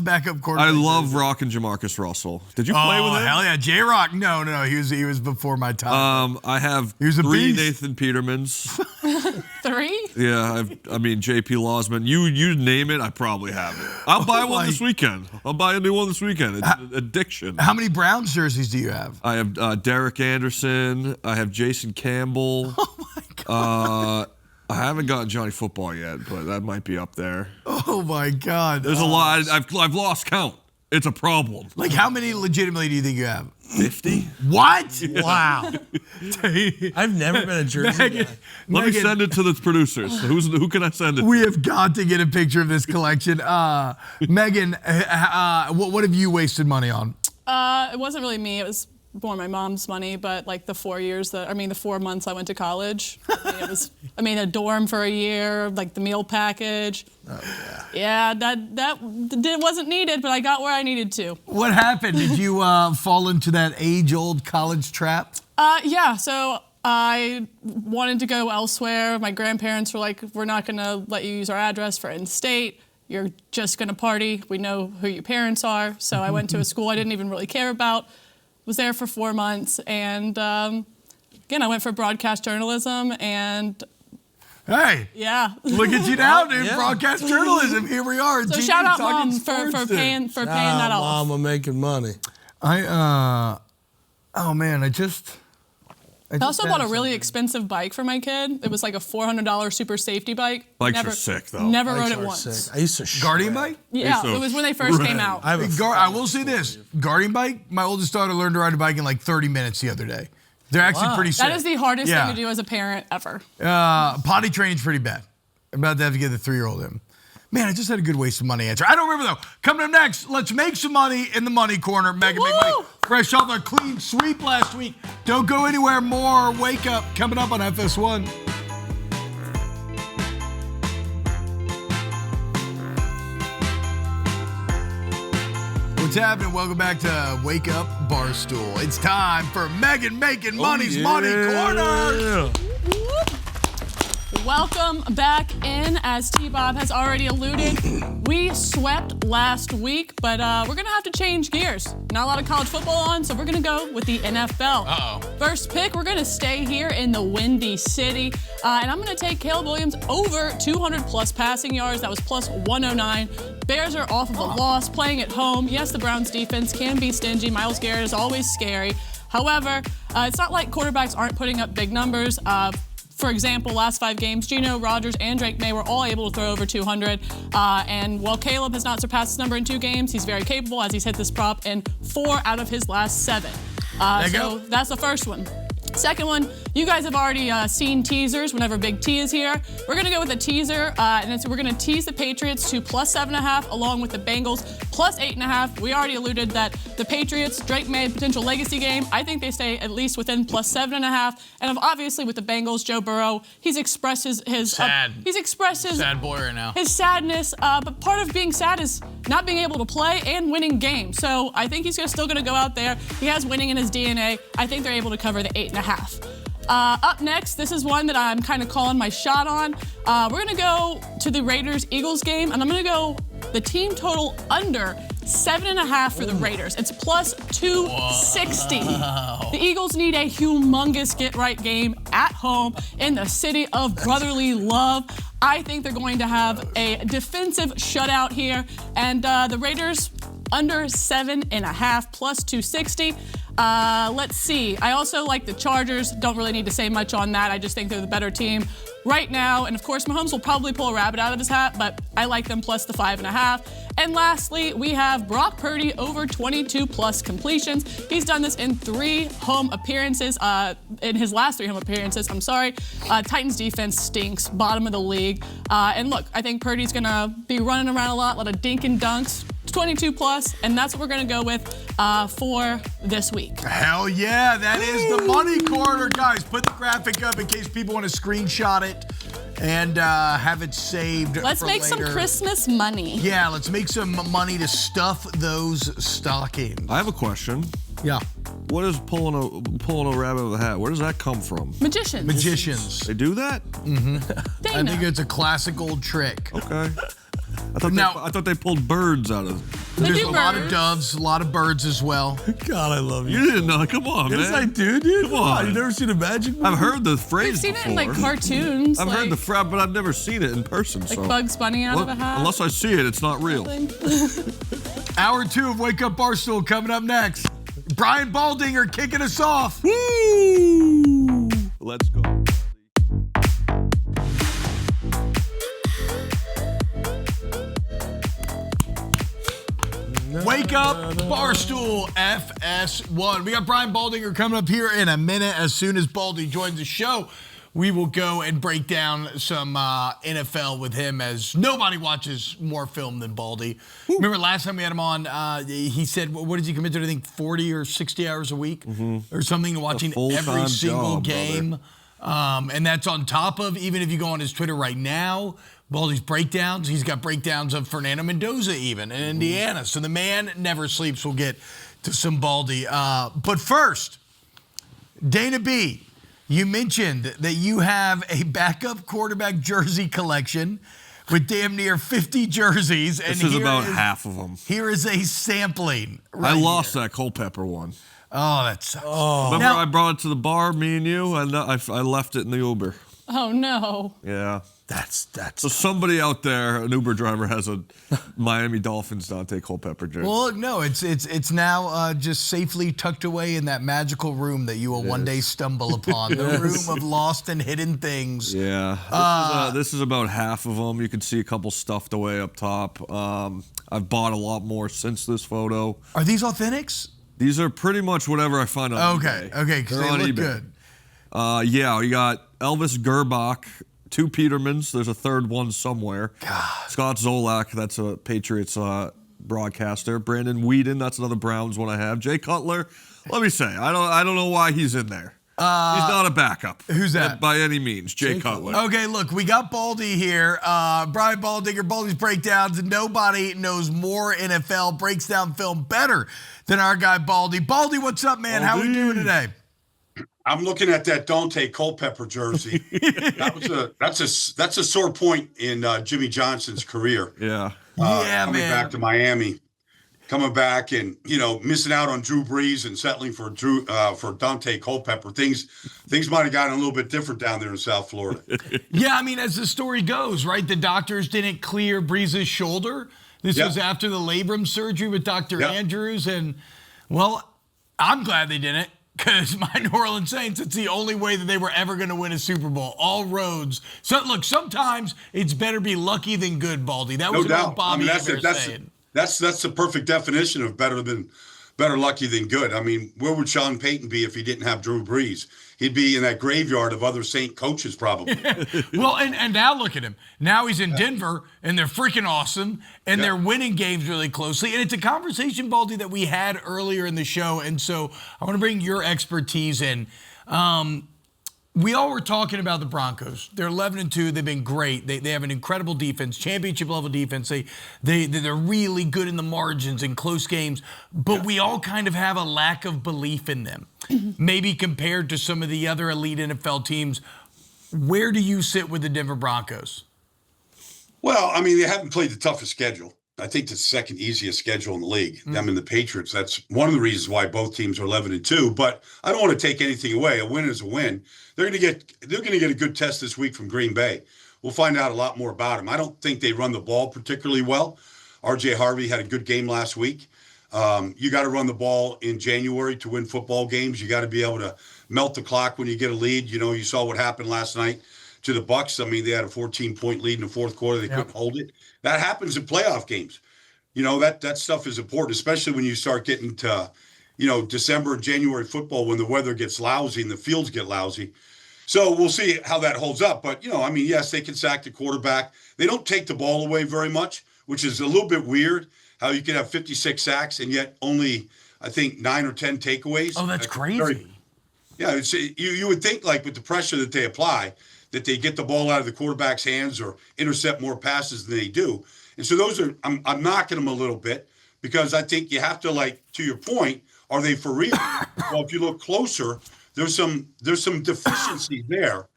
A: backup quarterback?
B: I love rocking Jamarcus Russell. Did you play with him?
A: Hell yeah, J-Rock. No. He was before my time.
B: I have
A: He was a
B: 3
A: beast.
B: Nathan Petermans.
D: 3?
B: Yeah, JP Losman. You name it, I probably have it. I'll buy one this weekend. I'll buy a new one this weekend. It's an addiction.
A: How many Browns jerseys do you have?
B: I have Derek Anderson. I have Jason Campbell.
A: Oh my God.
B: I haven't gotten Johnny Football yet, but that might be up there.
A: Oh my God.
B: There's a lot. I've lost count. It's a problem.
A: Like, how many legitimately do you think you have?
B: 50?
A: What?
E: Wow. I've never been a jersey guy.
B: Let me send it to the producers. Who can I send it to?
A: We have got to get a picture of this collection. Megan, what have you wasted money on?
D: It wasn't really me. It was more my mom's money, but like the 4 months I went to college. I mean, a dorm for a year, like the meal package. Oh, yeah. Yeah, that wasn't needed, but I got where I needed to.
A: What happened? Did you fall into that age-old college trap?
D: Yeah, so I wanted to go elsewhere. My grandparents were like, we're not going to let you use our address for in-state. You're just going to party. We know who your parents are. So I went to a school I didn't even really care about. Was there for 4 months, and again, I went for broadcast journalism, and
A: Hey,
D: yeah.
A: Look at you now, dude.
E: Yeah.
A: Broadcast journalism. Here we are.
D: So
A: TV
D: shout out
A: talking
D: mom for
A: sports,
D: paying
A: dude.
D: that off.
E: Mama making money.
A: Oh man, I
D: I also bought a
A: had
D: really
A: something.
D: expensive bike for my kid. It was like a $400 super safety bike.
B: Bikes are sick, though.
D: Never
E: Bikes
D: rode it
E: are
D: once.
E: sick. I used to
A: Guardian bike?
D: Yeah,
B: So
D: it was when they first came
B: red.
D: out.
E: I have a
A: I will say this: Guardian bike. My oldest daughter learned to ride a bike in like 30 minutes the other day. They're actually pretty sick.
D: That is the hardest
A: Yeah.
D: thing to do as a parent ever.
A: Potty training's pretty bad. I'm about to have to get the 3-year-old in. Man, I just had a good waste of money answer. I don't remember though. Coming up next, let's make some money in the money corner. Megan, make money.
D: Woo!
A: Fresh off a clean sweep last week. Don't go anywhere. More Wake Up coming up on FS1. What's happening? Welcome back to Wake Up Barstool. It's time for Megan making money's money corner.
D: Welcome back in. As T-Bob has already alluded, we swept last week, but we're going to have to change gears. Not a lot of college football on, so we're going to go with the NFL.
A: Uh-oh.
D: First pick, we're going to stay here in the Windy City, and I'm going to take Caleb Williams over 200-plus passing yards. That was plus 109. Bears are off of a loss, playing at home. Yes, the Browns' defense can be stingy. Myles Garrett is always scary. However, it's not like quarterbacks aren't putting up big numbers. For example, last 5 games, Geno, Rodgers, and Drake May were all able to throw over 200. And while Caleb has not surpassed this number in 2 games, he's very capable as he's hit this prop in 4 out of his last 7. So that's the first one. Second one, you guys have already seen teasers whenever Big T is here. We're going to go with a teaser, and we're going to tease the Patriots to plus 7.5 along with the Bengals plus 8.5. We already alluded that the Patriots, Drake May, potential legacy game. I think they stay at least within plus 7.5. And obviously with the Bengals, Joe Burrow, he's expressed his
F: Sad.
D: He's expressed his
F: Sad boy right now.
D: his sadness, but part of being sad is not being able to play and winning games. So I think he's still going to go out there. He has winning in his DNA. I think they're able to cover the 8.5. Up next, this is one that I'm kind of calling my shot on. We're going to go to the Raiders-Eagles game, and I'm going to go the team total under 7.5 for the Raiders. It's plus 260. The Eagles need a humongous get-right game at home in the city of brotherly love. I think they're going to have a defensive shutout here, and the Raiders under 7.5 plus 260. Let's see. I also like the Chargers. Don't really need to say much on that. I just think they're the better team right now. And of course, Mahomes will probably pull a rabbit out of his hat, but I like them plus the 5.5. And lastly, we have Brock Purdy over 22 plus completions. He's done this in 3 home appearances. In his last 3 home appearances, Titans defense stinks, bottom of the league. And look, I think Purdy's gonna be running around a lot of dink and dunks. 22 plus, and that's what we're gonna go with for this week.
A: Hell yeah, that is the money corner, guys. Put the graphic up in case people want to screenshot it. and have it saved
D: Let's
A: for
D: make some
A: later.
D: Christmas money.
A: Yeah, let's make some money to stuff those stockings.
B: I have a question.
A: Yeah.
B: What is pulling a rabbit out of the hat? Where does that come from?
A: Magicians.
B: They do that?
A: I think it's a classic old trick.
B: Okay. I thought they pulled birds out of.
A: There's a lot of doves, a lot of birds as well.
E: God, I love you.
B: You didn't know? Come on,
E: Yes,
B: man.
E: I do, dude.
B: Come on.
E: You never seen a magic movie?
B: I've heard the phrase
D: We've seen
B: before.
D: it in like cartoons.
B: I've
D: like,
B: heard the phrase, but I've never seen it in person.
D: like
B: so.
D: Bugs Bunny out of a hat.
B: Unless I see it, it's not real.
A: Hour 2 of Wake Up Barstool coming up next. Brian Baldinger kicking us off.
B: Woo! Let's go.
A: Wake Up Barstool FS1. We got Brian Baldinger coming up here in a minute. As soon as Baldy joins the show, we will go and break down some NFL with him, as nobody watches more film than Baldy. Remember last time we had him on, he said, what did he commit to? I think 40 or 60 hours a week or something, watching every single game. And that's on top of, even if you go on his Twitter right now, Baldy's breakdowns. He's got breakdowns of Fernando Mendoza even in Indiana. So the man never sleeps. We'll get to some Baldy. But first, Dana B., you mentioned that you have a backup quarterback jersey collection with damn near 50 jerseys. And
B: This is about half of them.
A: Here is a sampling.
B: I lost that Culpepper one.
A: Oh, that sucks.
B: Remember I brought it to the bar, me and you, and I left it in the Uber.
D: Oh no.
B: Yeah.
A: That's
B: So somebody out there, an Uber driver, has a Miami Dolphins Dante Culpepper jersey.
A: well. Look, no, it's now just safely tucked away in that magical room that you will one day stumble upon, the room of lost and hidden things.
B: Yeah. This is about half of them. You can see a couple stuffed away up top. I've bought a lot more since this photo.
A: Are these authentics?
B: These are pretty much whatever I find on eBay.
A: Okay, because they
B: on
A: look
B: eBay.
A: good.
B: Yeah, we got Elvis Gerbach, 2 Petermans. There's a third one somewhere. Scott Zolak, that's a Patriots broadcaster. Brandon Whedon, that's another Browns one I have. Jay Cutler, let me say, I don't know why he's in there. He's not a backup.
A: Who's that?
B: By any means, Jay Cutler.
A: Okay, look, we got Baldy here. Brian Baldinger, Baldy's breakdowns. Nobody knows more NFL, breaks down film better than our guy Baldy. Baldy, what's up, man? How we doing today?
F: I'm looking at that Dante Culpepper jersey. That's a sore point in Jimmy Johnson's career.
B: Yeah.
F: Coming back to Miami, coming back and missing out on Drew Brees and settling for Dante Culpepper. Things might have gotten a little bit different down there in South Florida.
A: Yeah, I mean, as the story goes, right? The doctors didn't clear Brees' shoulder. This was after the labrum surgery with Dr. Andrews, and well, I'm glad they didn't. Because my New Orleans Saints, it's the only way that they were ever going to win a Super Bowl. All roads. So look, sometimes it's better be lucky than good, Baldy. That was what Bobby saying.
F: That's the perfect definition of better lucky than good. I mean, where would Sean Payton be if he didn't have Drew Brees? He'd be in that graveyard of other Saint coaches, probably.
A: Well, and now look at him. Now he's in Denver, and they're freaking awesome, and they're winning games really closely. And it's a conversation, Baldy, that we had earlier in the show. And so I want to bring your expertise in. We all were talking about the Broncos. They're 11-2. They've been great. They have an incredible defense, championship-level defense. They're really good in the margins in close games. But we all kind of have a lack of belief in them, maybe compared to some of the other elite NFL teams. Where do you sit with the Denver Broncos?
F: Well, I mean, they haven't played the toughest schedule. I think the second easiest schedule in the league. Them and the Patriots. That's one of the reasons why both teams are 11-2. But I don't want to take anything away. A win is a win. They're going to get a good test this week from Green Bay. We'll find out a lot more about them. I don't think they run the ball particularly well. R.J. Harvey had a good game last week. You got to run the ball in January to win football games. You got to be able to melt the clock when you get a lead. You saw what happened last night to the Bucs. I mean, they had a 14-point lead in the fourth quarter. They couldn't hold it. That happens in playoff games. That stuff is important, especially when you start getting to, December and January football when the weather gets lousy and the fields get lousy. So we'll see how that holds up. But, yes, they can sack the quarterback. They don't take the ball away very much, which is a little bit weird, how you can have 56 sacks and yet only, I think, 9 or 10 takeaways.
A: Oh, that's crazy.
F: You would think, like, with the pressure that they apply, that they get the ball out of the quarterback's hands or intercept more passes than they do. And so those are, I'm knocking them a little bit because I think you have to, like, to your point, are they for real? Well, if you look closer, there's some deficiency there.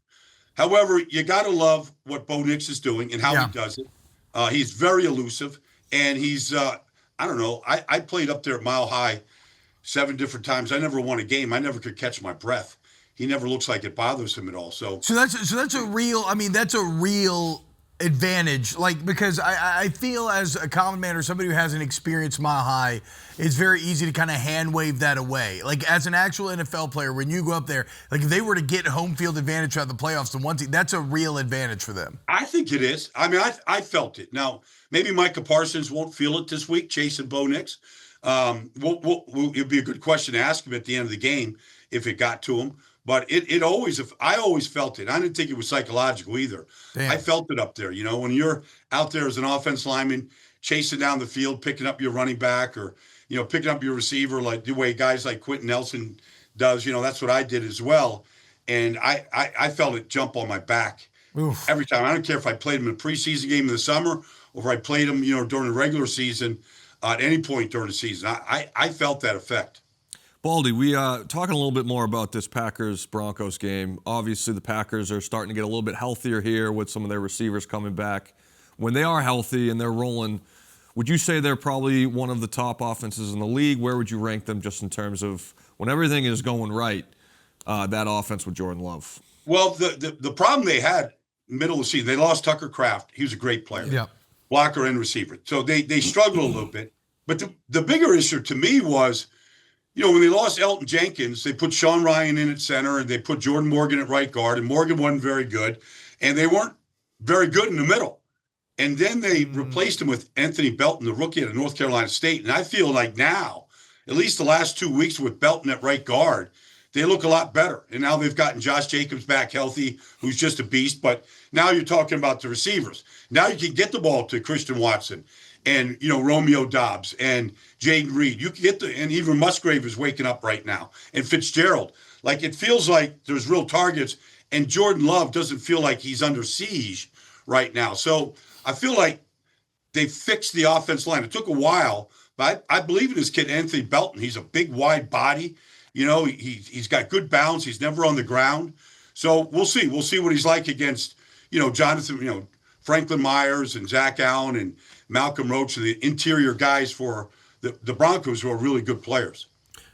F: However, you got to love what Bo Nix is doing and how he does it. He's very elusive, and he's, I don't know, I played up there at Mile High 7 different times. I never won a game. I never could catch my breath. He never looks like it bothers him at all. So
A: that's a real, I mean, that's a real advantage. Like, because I feel as a common man or somebody who hasn't experienced Mile High, it's very easy to kind of hand wave that away. Like, as an actual NFL player, when you go up there, like, if they were to get home field advantage throughout the playoffs, the one team, that's a real advantage for them.
F: I think it is. I mean, I felt it. Now, maybe Micah Parsons won't feel it this week, chasing Bo Nix. It'd be a good question to ask him at the end of the game if it got to him. But I always felt it. I didn't think it was psychological either. Damn. I felt it up there. You know, when you're out there as an offense lineman, chasing down the field, picking up your running back or, you know, picking up your receiver, like the way guys like Quentin Nelson does, you know, that's what I did as well. And I felt it jump on my back every time. I don't care if I played him in a preseason game in the summer or if I played him, you know, during the regular season, at any point during the season. I felt that effect.
B: Baldy, we talking a little bit more about this Packers-Broncos game. Obviously, the Packers are starting to get a little bit healthier here with some of their receivers coming back. When they are healthy and they're rolling, would you say they're probably one of the top offenses in the league? Where would you rank them just in terms of when everything is going right, that offense with Jordan Love?
F: Well, the problem they had middle of the season, they lost Tucker Kraft. He was a great player.
A: Yeah.
F: Blocker and receiver. So they struggled a little bit. But the bigger issue to me was, you know, when they lost Elton Jenkins, they put Sean Ryan in at center and they put Jordan Morgan at right guard, and Morgan wasn't very good, and they weren't very good in the middle. And then they replaced him with Anthony Belton, the rookie out of North Carolina State. And I feel like now, at least the last 2 weeks with Belton at right guard, they look a lot better. And now they've gotten Josh Jacobs back healthy, who's just a beast. But now you're talking about the receivers. Now you can get the ball to Christian Watson and, you know, Romeo Dobbs and Jaden Reed. You can get and even Musgrave is waking up right now. And Fitzgerald. Like, it feels like there's real targets, and Jordan Love doesn't feel like he's under siege right now. So I feel like they fixed the offense line. It took a while, but I believe in this kid, Anthony Belton. He's a big, wide body. You know, he's got good balance. He's never on the ground. So we'll see. We'll see what he's like against, you know, Jonathan, you know, Franklin Myers and Zach Allen and Malcolm Roach and the interior guys for the Broncos, who are really good players.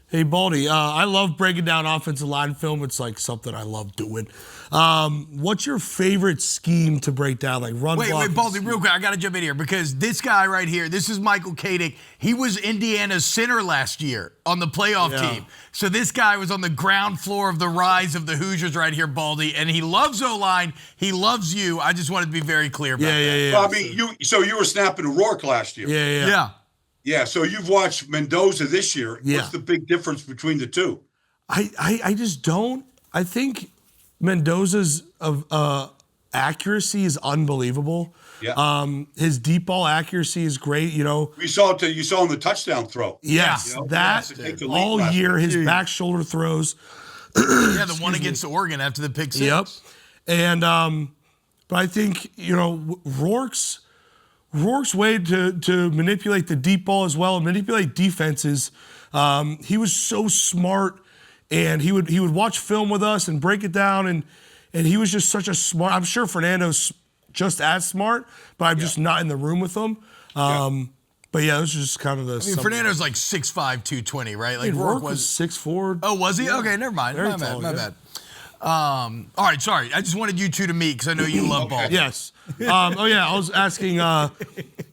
E: Hey, Baldy, I love breaking down offensive line film. It's like something I love doing. What's your favorite scheme to break down? Like run block?
A: Wait, Baldy, real quick. I got to jump in here because this guy right here, this is Michael Katic. He was Indiana's center last year on the playoff team. So this guy was on the ground floor of the rise of the Hoosiers right here, Baldy, and he loves O-line. He loves you. I just wanted to be very clear about that.
E: Yeah.
F: Well, I mean, you were snapping O'Rourke last year.
E: Yeah.
F: Yeah, so you've watched Mendoza this year.
E: Yeah.
F: What's the big difference between the two?
E: I just don't. I think Mendoza's accuracy is unbelievable.
F: Yeah.
E: His deep ball accuracy is great. You know,
F: You saw in the touchdown throw.
E: yes,
F: You know,
E: that
F: take the lead
E: all
F: last
E: year.
F: week.
E: His back shoulder throws.
A: Yeah, the one against Oregon after the pick six.
E: Yep. And but I think, you know, Rourke's way to manipulate the deep ball as well and manipulate defenses. He was so smart, and he would watch film with us and break it down, and he was just such a smart. I'm sure Fernando's just as smart, but I'm just not in the room with him. But yeah, this is just kind of the.
A: I mean, Fernando's like 6'5", 220, right? Like
E: Rourke was 6'4".
A: Oh, was he? Yeah. Okay, never mind.
E: Very
A: My
E: tall,
A: bad. All right, sorry. I just wanted you two to meet because I know you love ball.
E: Yes. I was asking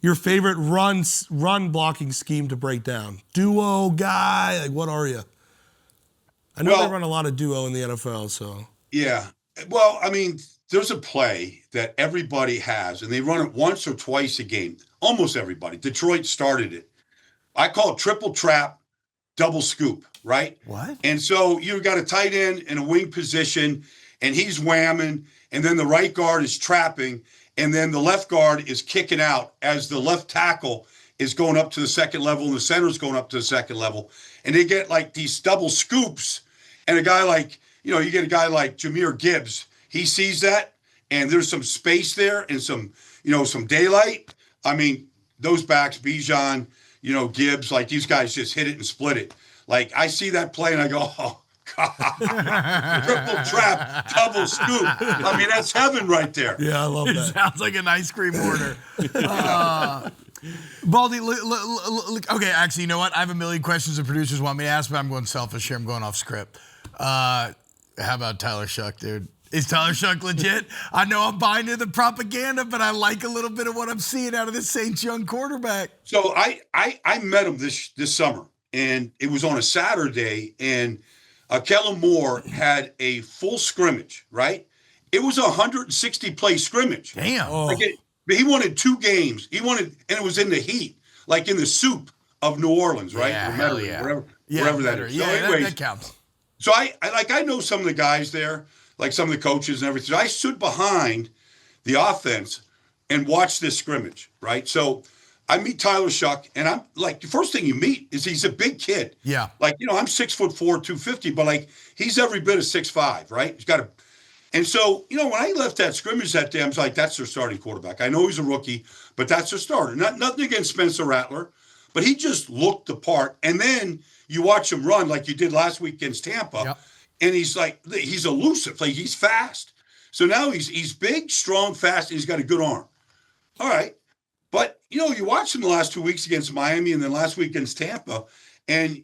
E: your favorite run blocking scheme to break down. Duo guy, like what are you? I know they run a lot of duo in the NFL, so.
F: Yeah. Well, I mean, there's a play that everybody has, and they run it once or twice a game. Almost everybody. Detroit started it. I call it triple trap, double scoop, right?
A: What?
F: And so you've got a tight end in a wing position, and he's whamming, and then the right guard is trapping, and then the left guard is kicking out as the left tackle is going up to the second level, and the center is going up to the second level. And they get like these double scoops, and a guy like, you get a guy like Jahmyr Gibbs, he sees that, and there's some space there and some daylight, I mean, those backs, Bijan, Gibbs, like these guys just hit it and split it. Like I see that play and I go, oh God, triple trap, double scoop. I mean, that's heaven right there.
E: Yeah, I love
A: It
E: that.
A: sounds like an ice cream order. Baldy, okay, actually, you know what? I have a million questions the producers want me to ask, but I'm going selfish here. I'm going off script. How about Tyler Shuck, dude? Is Tyler Shuck legit? I know I'm buying into the propaganda, but I like a little bit of what I'm seeing out of this Saints young quarterback.
F: So I met him this summer, and it was on a Saturday, and Kellen Moore had a full scrimmage, right? It was a 160-play scrimmage.
A: Damn.
F: Like he wanted 2 games. And it was in the heat, like in the soup of New Orleans, right?
A: Yeah,
F: Or
A: hell
F: Metairie,
A: yeah.
F: wherever that is.
A: Yeah,
F: So anyways,
A: that counts.
F: so I know some of the guys there, like some of the coaches and everything. So I stood behind the offense and watched this scrimmage, right? So I meet Tyler Shuck, and I'm like, the first thing you meet is he's a big kid.
A: Yeah.
F: Like, I'm 6'4", 250, but like he's every bit of 6'5", right? He's got and so, when I left that scrimmage that day, I was like, that's their starting quarterback. I know he's a rookie, but that's their starter. Nothing against Spencer Rattler, but he just looked the part. And then you watch him run like you did last week against Tampa.
A: Yep.
F: And he's elusive. Like he's fast. So now he's big, strong, fast, and he's got a good arm. All right. But, you watch him the last 2 weeks against Miami and then last week against Tampa, and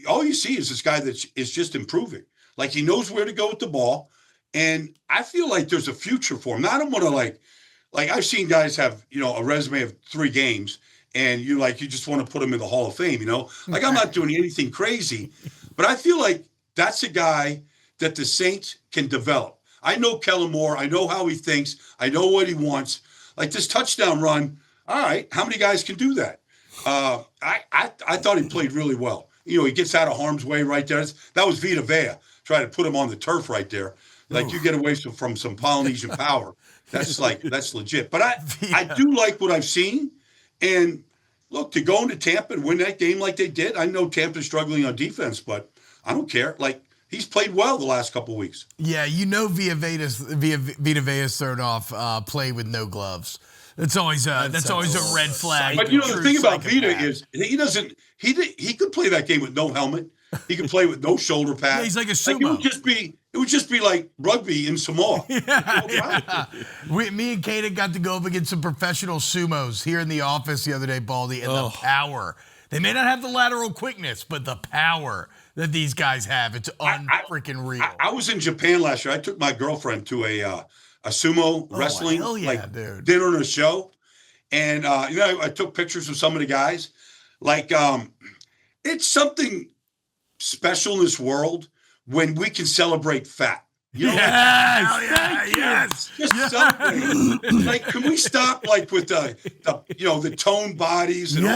F: all you see is this guy that is just improving. Like he knows where to go with the ball. And I feel like there's a future for him. Now, I don't want to like I've seen guys have, a resume of 3 games and you just want to put him in the Hall of Fame, Like I'm not doing anything crazy, but I feel like that's a guy that the Saints can develop. I know Kellen Moore. I know how he thinks. I know what he wants. Like this touchdown run. All right, how many guys can do that? I thought he played really well. He gets out of harm's way right there. That was Vita Vea. Try to put him on the turf right there. Like you get away from some Polynesian power. That's legit. But I do like what I've seen. And look, to go into Tampa and win that game like they did, I know Tampa's struggling on defense, but I don't care. Like he's played well the last couple of weeks.
A: Yeah, Vita Vea's thrown off play with no gloves. That's always a red flag.
F: But the thing about Vita is he could play that game with no helmet. He could play with no shoulder pad.
A: Yeah, he's like a sumo.
F: Like it would just be like rugby in Samoa.
A: Yeah. Me and Katic got to go up against some professional sumos here in the office the other day, Baldy, and the power. They may not have the lateral quickness, but the power that these guys have, it's unfreaking real.
F: I was in Japan last year. I took my girlfriend to a sumo wrestling dinner and a show. And, I took pictures of some of the guys. Like, it's something special in this world when we can celebrate fat.
A: Yes.
F: Just celebrate. Like, can we stop with the toned bodies and all?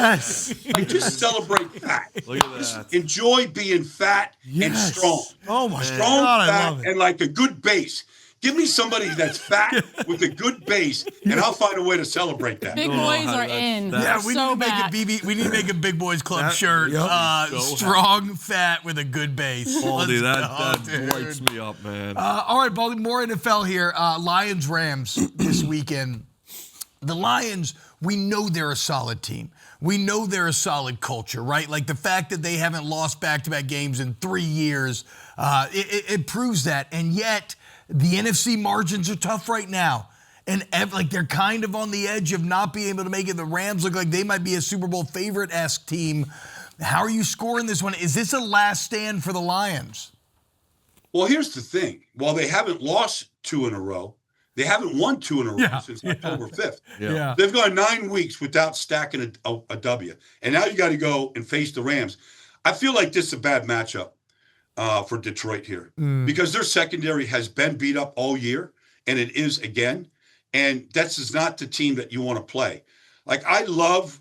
F: Like, just celebrate fat.
B: Look at that.
F: Just enjoy being fat and strong.
E: Oh my
F: Strong,
E: God,
F: fat,
E: I love it.
F: and like a good base. Give me somebody that's fat with a good base, and I'll find a way to celebrate that.
D: Big boys are in.
A: Yeah, we
D: so
A: need to
D: back.
A: make we need to make a Big Boys Club shirt. Strong, fat with a good base.
B: Baldy, that
A: dude.
B: lights me up, man.
A: All right, Baldy, more NFL here. Lions Rams this weekend. The Lions, we know they're a solid team. We know they're a solid culture, right? Like the fact that they haven't lost back-to-back games in 3 years, it proves that. And yet, the NFC margins are tough right now. And they're kind of on the edge of not being able to make it. The Rams look like they might be a Super Bowl favorite-esque team. How are you scoring this one? Is this a last stand for the Lions?
F: Well, here's the thing. While they haven't lost 2 in a row, they haven't won 2 in a row since October 5th.
A: Yeah.
F: They've gone 9 weeks without stacking a W. And now you got to go and face the Rams. I feel like this is a bad matchup for Detroit here because their secondary has been beat up all year, and it is again. And that's not the team that you want to play. Like, I love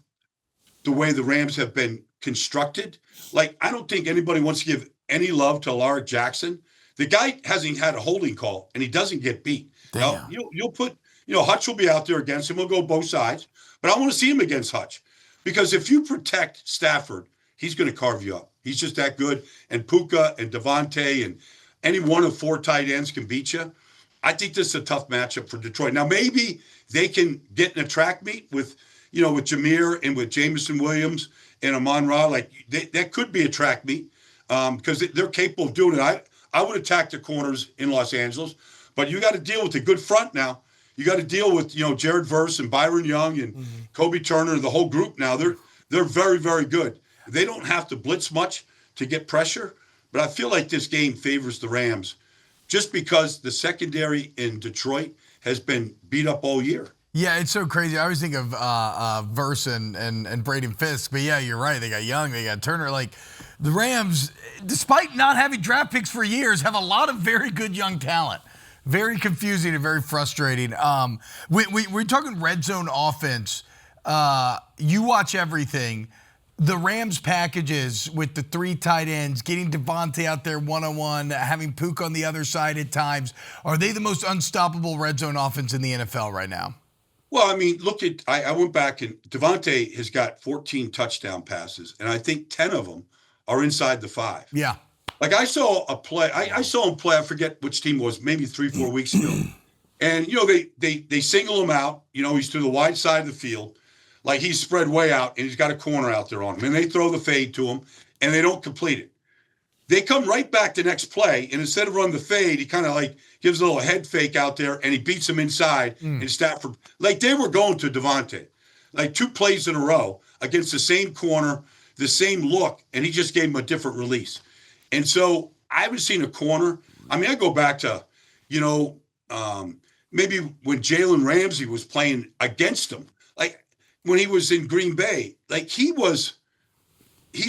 F: the way the Rams have been constructed. Like, I don't think anybody wants to give any love to Lamar Jackson. The guy hasn't had a holding call, and he doesn't get beat. Now, you'll put, Hutch will be out there against him. We'll go both sides. But I want to see him against Hutch. Because if you protect Stafford, he's going to carve you up. He's just that good. And Puka and Devontae and any one of 4 tight ends can beat you. I think this is a tough matchup for Detroit. Now, maybe they can get in a track meet with Jameer and with Jameson Williams and Amon-Ra. Like, that could be a track meet because they're capable of doing it. I would attack the corners in Los Angeles, but you got to deal with the good front now. You got to deal with, Jared Verse and Byron Young and Kobe Turner, the whole group now. They're very, very good. They don't have to blitz much to get pressure, but I feel like this game favors the Rams just because the secondary in Detroit has been beat up all year.
A: Yeah, it's so crazy. I always think of Verse and Braden Fisk, but yeah, you're right. They got Young, they got Turner. Like, the Rams, despite not having draft picks for years, have a lot of very good young talent. Very confusing and very frustrating. We're talking red zone offense. You watch everything. The Rams packages with the 3 tight ends, getting Devontae out there one-on-one, having Pook on the other side at times. Are they the most unstoppable red zone offense in the NFL right now?
F: Well, I mean, look at I went back and Devontae has got 14 touchdown passes, and I think 10 of them are inside the 5.
A: Yeah.
F: Like I saw a play, I saw him play. I forget which team it was, maybe 3-4 weeks ago, and they single him out. He's to the wide side of the field, like he's spread way out, and he's got a corner out there on him, and they throw the fade to him, and they don't complete it. They come right back the next play, and instead of running the fade, he kind of like gives a little head fake out there, and he beats him inside. And Stafford, like they were going to Devontae, like 2 plays in a row against the same corner, the same look, and he just gave him a different release. And so I haven't seen a corner. I mean, I go back to, maybe when Jalen Ramsey was playing against him, like when he was in Green Bay, like he's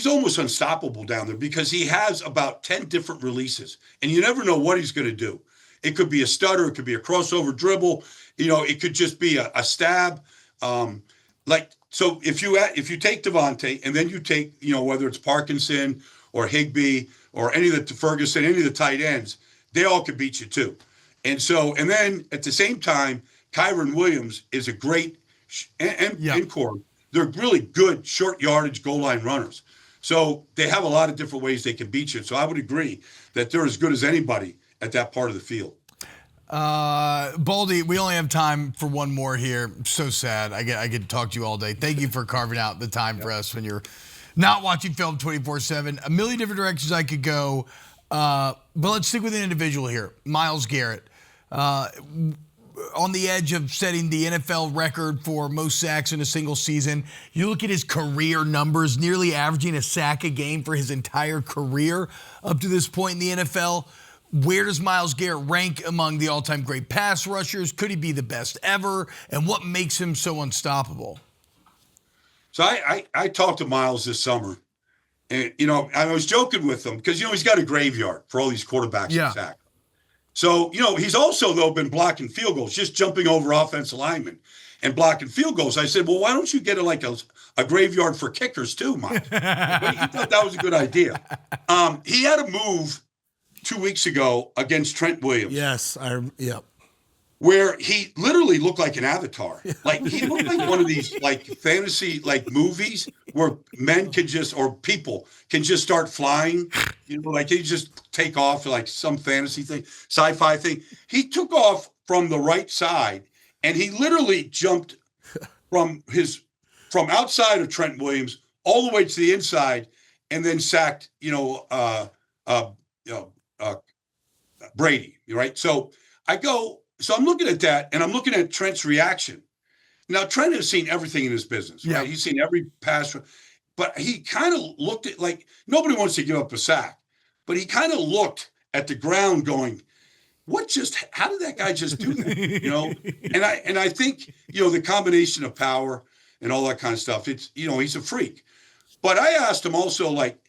F: almost unstoppable down there because he has about 10 different releases, and you never know what he's going to do. It could be a stutter, it could be a crossover dribble, it could just be a stab. So if you take Devontae and then you take, whether it's Parkinson or Higbee or any of the Ferguson, any of the tight ends, they all could beat you too. And then at the same time, Kyron Williams is a great end core. They're really good short yardage goal line runners. So they have a lot of different ways they can beat you. So I would agree that they're as good as anybody at that part of the field.
A: Baldy, we only have time for one more here. I'm so sad. I get to talk to you all day. Thank you for carving out the time for us when you're not watching film 24/7. A million different directions I could go, but let's stick with an individual here. Myles Garrett, on the edge of setting the NFL record for most sacks in a single season. You look at his career numbers, nearly averaging a sack a game for his entire career up to this point in the NFL. Where does Myles Garrett rank among the all-time great pass rushers? Could he be the best ever? And what makes him so unstoppable?
F: So I talked to Myles this summer, and, I was joking with him because, he's got a graveyard for all these quarterbacks in sack. So, he's also, though, been blocking field goals, just jumping over offensive linemen and blocking field goals. I said, well, why don't you get a graveyard for kickers too, Myles? He thought that was a good idea. He had a move 2 weeks ago against Trent Williams.
E: Yes,
F: where he literally looked like an avatar. Like he looked like one of these like fantasy like movies where men can just, or people can just start flying, like they just take off like some fantasy thing, sci-fi thing. He took off from the right side and he literally jumped from outside of Trent Williams all the way to the inside and then sacked, Brady, right? So I'm looking at that, and I'm looking at Trent's reaction. Now, Trent has seen everything in his business, right? He's seen every pass, but he kind of looked at like nobody wants to give up a sack, but he kind of looked at the ground going, how did that guy just do that? And I think, the combination of power and all that kind of stuff, it's, he's a freak. But I asked him also, like,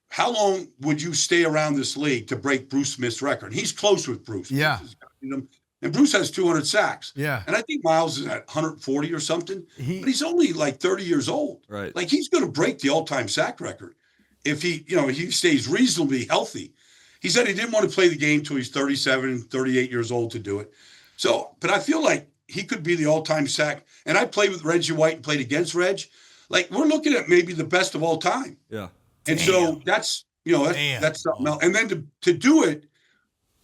F: how long would you stay around this league to break Bruce Smith's record? He's close with Bruce.
A: Yeah.
F: And Bruce has 200 sacks.
A: Yeah.
F: And I think Myles is at 140 or something. But he's only like 30 years old.
B: Right.
F: Like he's going to break the all-time sack record if he stays reasonably healthy. He said he didn't want to play the game till he's 37, 38 years old to do it. So, but I feel like he could be the all-time sack. And I played with Reggie White and played against Reg. Like we're looking at maybe the best of all time.
B: Yeah.
F: And so that's something else. And then to do it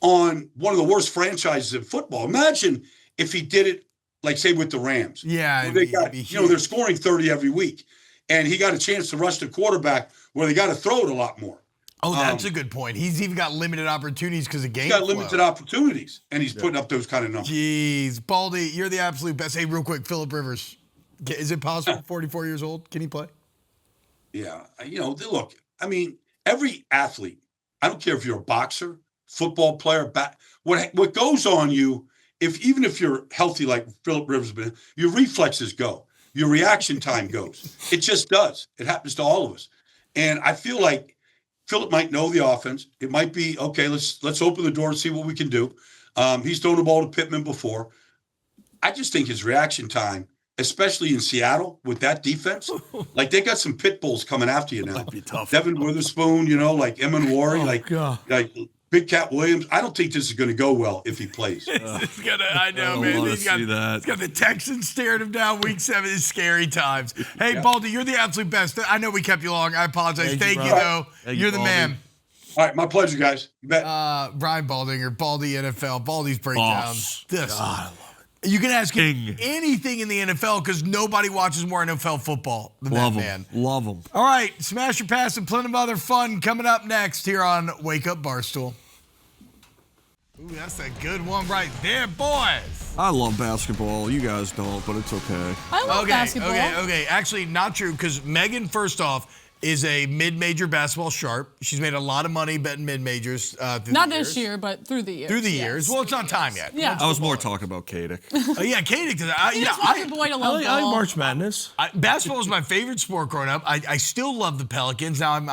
F: on one of the worst franchises in football. Imagine if he did it, like, say, with the Rams.
A: Yeah.
F: Where they got, they're scoring 30 every week. And he got a chance to rush the quarterback where they got to throw it a lot more.
A: Oh, that's a good point. He's even got limited opportunities because of game
F: He's got
A: flow.
F: limited opportunities, and he's putting up those kind of numbers.
A: Jeez. Baldy, you're the absolute best. Hey, real quick, Phillip Rivers. Is it possible? 44 years old? Can he play?
F: Yeah. Look, I mean, every athlete, I don't care if you're a boxer, football player, what goes on you, even if you're healthy like Phillip Rivers, your reflexes go. Your reaction time goes. It just does. It happens to all of us. And I feel like Phillip might know the offense. It might be, okay, let's open the door and see what we can do. He's thrown the ball to Pittman before. I just think his reaction time, especially in Seattle with that defense, like they got some pit bulls coming after you now.
B: Might be tough.
F: Devin Witherspoon, like Emanwari, like Big Cat Williams. I don't think this is going to go well if he plays.
A: I know, man.
B: He's got
A: the Texans staring him down week 7. It's scary times. Hey, Baldy, you're the absolute best. I know we kept you long. I apologize. Thank you, though. You're the man.
F: All right, my pleasure, guys. You bet.
A: Brian Baldinger, Baldy NFL, Baldy's breakdowns.
B: God,
A: You can ask him anything in the NFL because nobody watches more NFL football than that man.
B: Love him.
A: All right, Smash or Pass and plenty of other fun coming up next here on Wake Up Barstool. Ooh, that's a good one right there, boys.
B: I love basketball. You guys don't, but it's okay.
D: I love basketball.
A: Okay. Actually, not true because Megan, first off, is a mid-major basketball sharp. She's made a lot of money betting mid-majors through
D: Not
A: the years.
D: this year, but through the years.
A: Through the years. Well, it's not time yet.
D: Yeah.
B: I was more talking about Katic.
A: Yeah, Katic.
D: You just want your boy to love
E: I like
D: ball.
E: March Madness.
A: Basketball was my favorite sport growing up. I still love the Pelicans. Now I'm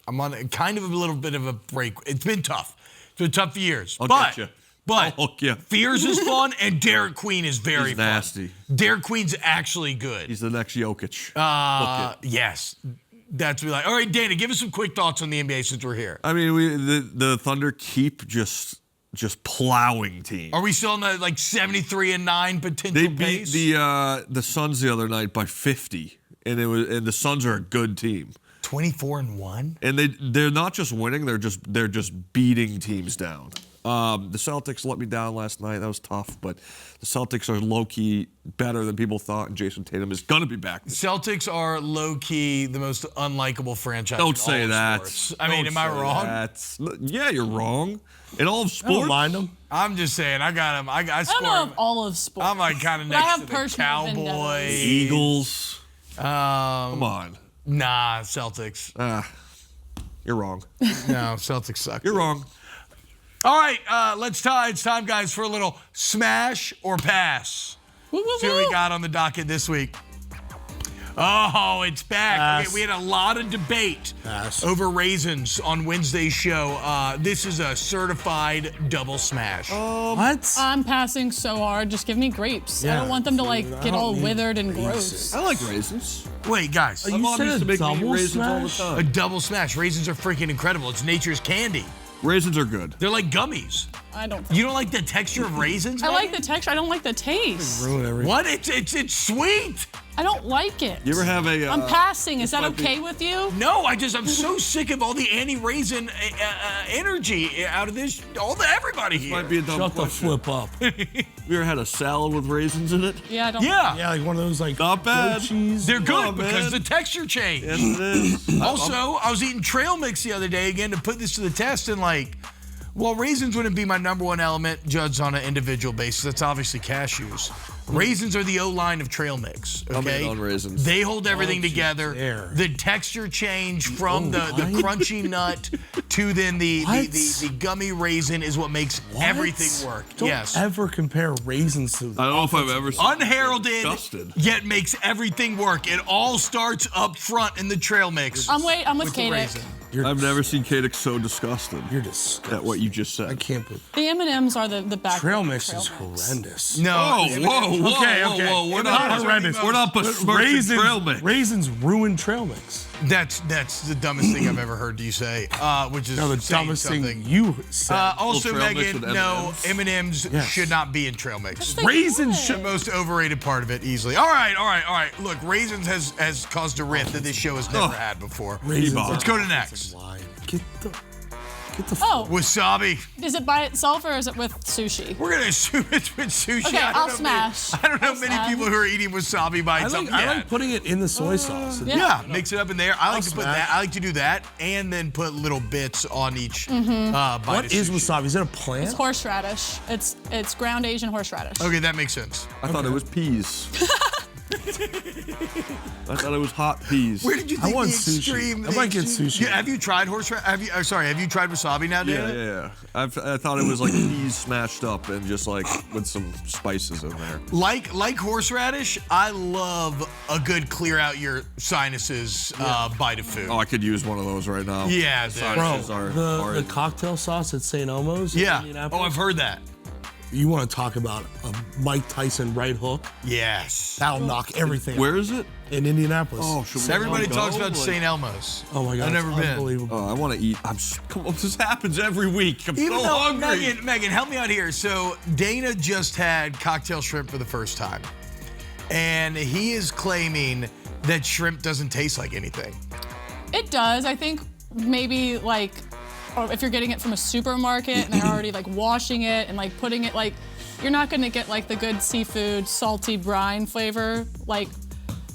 A: on kind of a little bit of a break. It's been tough. It's been tough years.
B: I'll
A: but
B: get you.
A: But
B: I'll hook you.
A: Fears is fun, and Derek Queen is very
B: He's
A: fun.
B: nasty.
A: Derek Queen's actually good.
B: He's the next Jokic.
A: Yes. That's what we like. All right, Dana, give us some quick thoughts on the NBA since we're here.
B: I mean, the Thunder keep just plowing teams.
A: Are we still in the 73-9 potential
B: They beat
A: pace?
B: the Suns the other night by 50, and the Suns are a good team.
A: 24-1?
B: And they're not just winning; they're just beating teams down. The Celtics let me down last night. That was tough, but the Celtics are low-key better than people thought, and Jason Tatum is going to be back.
A: Celtics are low-key the most unlikable franchise.
B: Don't
A: in
B: say
A: all of
B: that.
A: sports. I mean, am I wrong?
B: Yeah, you're wrong. In all of
E: I
B: sports,
E: don't mind them.
A: I'm just saying, I got him. I
D: I
A: score
D: don't know
A: him.
D: of all of sports.
A: I'm kind of
D: but I
A: next
D: have
A: to the
D: personal vendettas.
A: Cowboys.
B: Eagles. Come on.
A: Nah, Celtics.
B: You're wrong.
A: No, Celtics suck.
B: You're wrong.
A: All right, it's time, guys, for a little smash or pass.
D: Woo, woo,
A: See what
D: woo.
A: we got on the docket this week. Oh, it's back.
E: Pass.
A: Okay, we had a lot of debate
E: Pass.
A: over raisins on Wednesday's show. This is a certified double smash.
E: What?
D: I'm passing so hard. Just give me grapes. I
E: Yeah,
D: don't want them to
E: I
D: get all
E: don't need
D: withered and gross.
B: I like raisins.
A: Wait, guys.
E: You
B: Mom
E: said
B: used
E: a
B: to make me eat
E: double
B: raisins all the
E: smash?
A: A
B: time.
A: double smash. Raisins are freaking incredible. It's nature's candy.
B: Raisins are good.
A: They're like gummies.
D: I don't.
A: You don't like the texture of raisins?
D: I like
A: Megan?
D: the texture. I don't like the taste.
E: Ruin everything.
A: What? It's sweet.
D: I don't like it.
B: You ever have a?
D: I'm passing. Is that
B: might be-
D: okay with you?
A: No, I'm so sick of all the anti-raisin energy out of this. Everybody here.
B: Might be a dumb
E: Shut the
B: question.
E: flip up.
B: You ever had a salad with raisins in it?
D: Yeah, I don't.
A: Yeah,
E: Yeah, like one of those
B: Not bad.
E: goat cheese.
A: they're good
B: on,
A: because
B: man.
A: the texture change.
B: Yes, it is.
A: Also, I was eating trail mix the other day again to put this to the test, and well, raisins wouldn't be my number one element judged on an individual basis. That's obviously cashews. Raisins are the O-line of trail mix, okay?
B: in on raisins.
A: They hold everything together.
E: dare.
A: The texture change from the crunchy nut to then the gummy raisin is what makes everything work.
E: Don't
A: yes.
E: ever compare raisins to
B: I don't know if I've ever seen
A: Unheralded,
B: disgusted.
A: yet makes everything work. It all starts up front in the trail mix.
D: I'm with
A: the
D: Katic.
A: raisin.
B: I've never seen Katic so disgusted
E: You're disgusting.
B: at what you just
E: I
B: said.
E: can't believe
D: The M&Ms are the back.
E: trail mix is horrendous.
A: No.
B: Whoa.
E: Okay.
B: We're
E: Not
B: not
E: horrendous.
B: We're not besmirching trail mix.
E: Raisins ruin trail mix.
A: That's the dumbest thing I've ever heard you say, which is
E: No, the
A: saying
E: dumbest
A: something.
E: thing you said.
A: Also,
B: Trail mix
A: Megan,
B: with
A: no,
B: M&Ms.
A: M&Ms
E: Yes.
A: should not be in trail mix.
D: They
E: Raisins
D: should.
E: should-
A: The most overrated part of it, easily. All right. Look, raisins has caused a rift that this show has never had before.
E: Raisins
B: Let's
A: go to next.
E: Line. Get the
A: Wasabi.
D: Is it by itself or is it with sushi?
A: We're gonna assume it's with sushi.
D: Okay, I'll smash.
A: I don't know
D: I'll
A: many
D: smash.
A: people who are eating wasabi by
E: I
A: itself.
E: like putting it in the soy sauce.
A: Yeah, mix it up in there. I like to put
E: smash.
A: that. I like to do that, and then put little bits on each bite.
E: What
A: of
E: is
A: sushi.
E: wasabi? Is it a
D: It's
E: plant?
D: horseradish. It's ground Asian horseradish.
A: Okay, that makes sense.
B: I thought it was peas. I thought it was hot peas.
A: Where did you think
E: want
A: the
E: sushi.
A: extreme?
E: I might get sushi.
A: Yeah, have you tried horseradish? Have you tried wasabi now,
B: Yeah,
A: Dana?
B: yeah. I thought it was like peas smashed up and just like with some spices in there.
A: Like horseradish, I love a good clear out your sinuses bite of food.
B: Oh, I could use one of those right now.
A: Yeah, dude.
B: Sinuses
E: Bro,
B: are
E: the cocktail sauce at St. Elmo's in
A: Yeah.
E: Indianapolis.
A: Oh, I've heard that.
E: You want to talk about a Mike Tyson right hook?
A: Yes.
E: That'll knock everything
B: Where is it?
E: out. In Indianapolis.
B: Oh, should we
A: Everybody
B: go?
A: talks about
B: Like-
A: St. Elmo's.
E: Oh my God,
A: I've never
E: it's
A: been.
E: unbelievable.
B: Oh, I want to eat. Come on, this happens every week. I'm
A: Even
B: so
A: though,
B: hungry.
A: Megan, help me out here. So Dana just had cocktail shrimp for the first time, and he is claiming that shrimp doesn't taste like anything.
D: It does. I think maybe like, or if you're getting it from a supermarket and they're already like washing it and like putting it like, you're not gonna get like the good seafood salty brine flavor. Like,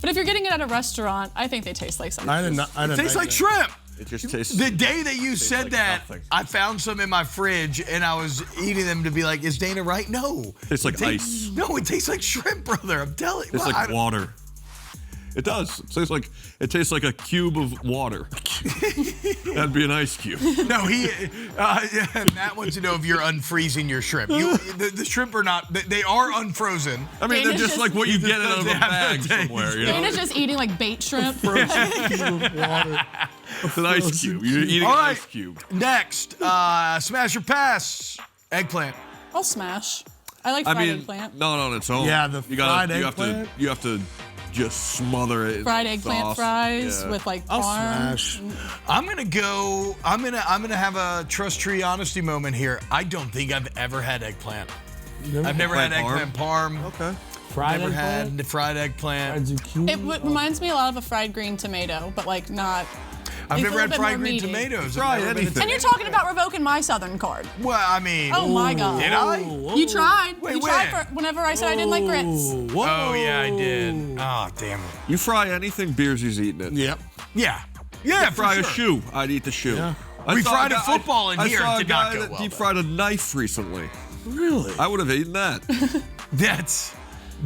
D: but if you're getting it at a restaurant, I think they taste like something.
E: I didn't.
A: It tastes like shrimp.
B: It just tastes.
A: The day that you said
B: like
A: that,
B: nothing.
A: I found some in my fridge and I was eating them to be like, is Dana right? No.
B: Tastes like
A: It
B: ice.
A: No, it tastes like shrimp, brother. I'm telling you.
B: It's like water. It does. It tastes like a cube of water. That'd be an ice cube.
A: No, Matt wants to know if you're unfreezing your shrimp. The shrimp are not, they are unfrozen.
B: I mean, they're
D: Dana's
B: just like what you get out of a
A: They have no
B: bag
A: taste.
B: somewhere. You know?
D: Dana's just eating like bait shrimp.
B: It's an ice cube. You're eating
A: All
B: an
A: right.
B: ice cube.
A: Next, smash or pass, eggplant.
D: I'll smash. I like
B: I
D: fried
B: mean,
D: eggplant.
B: not on its own.
E: Yeah, the fried
B: you
E: eggplant.
B: You have to just smother it. in
D: Fried eggplant
B: sauce.
D: fries
B: Yeah.
D: with like
E: I'll
D: parm.
E: smash.
A: I'm gonna have a trust tree honesty moment here. I don't think I've ever had eggplant. I've never had
B: Eggplant
A: eggplant parm.
B: Okay.
E: Fried
A: Never
E: eggplant.
A: had fried
E: Fried
A: eggplant.
E: zucchini.
D: It reminds me a lot of a fried green tomato, but like not.
A: I've
D: It's a
A: never
D: little
A: had
D: bit
A: fried
D: more
A: green
D: meaty.
A: tomatoes.
B: Try
A: I've never been
B: anything.
D: And you're talking about revoking my Southern card.
A: Well, I mean.
D: Oh my God.
A: Did I?
D: You tried.
A: Wait,
D: you tried
A: when?
D: for whenever I said I didn't like grits.
E: Whoa.
A: Oh yeah, I did. Oh damn it.
B: You fry anything, Beersy's eating it.
E: Yep.
A: Yeah. Yeah, for
B: Fry a
A: sure.
B: shoe, I'd eat the shoe.
E: Yeah.
B: I
A: We
B: saw
A: fried a
B: guy-
A: football in
B: I
A: here.
B: saw
A: It
B: a
A: did not
B: guy
A: go
B: that
A: well,
B: deep
A: though.
B: fried a knife recently.
E: Really?
B: I would have eaten that.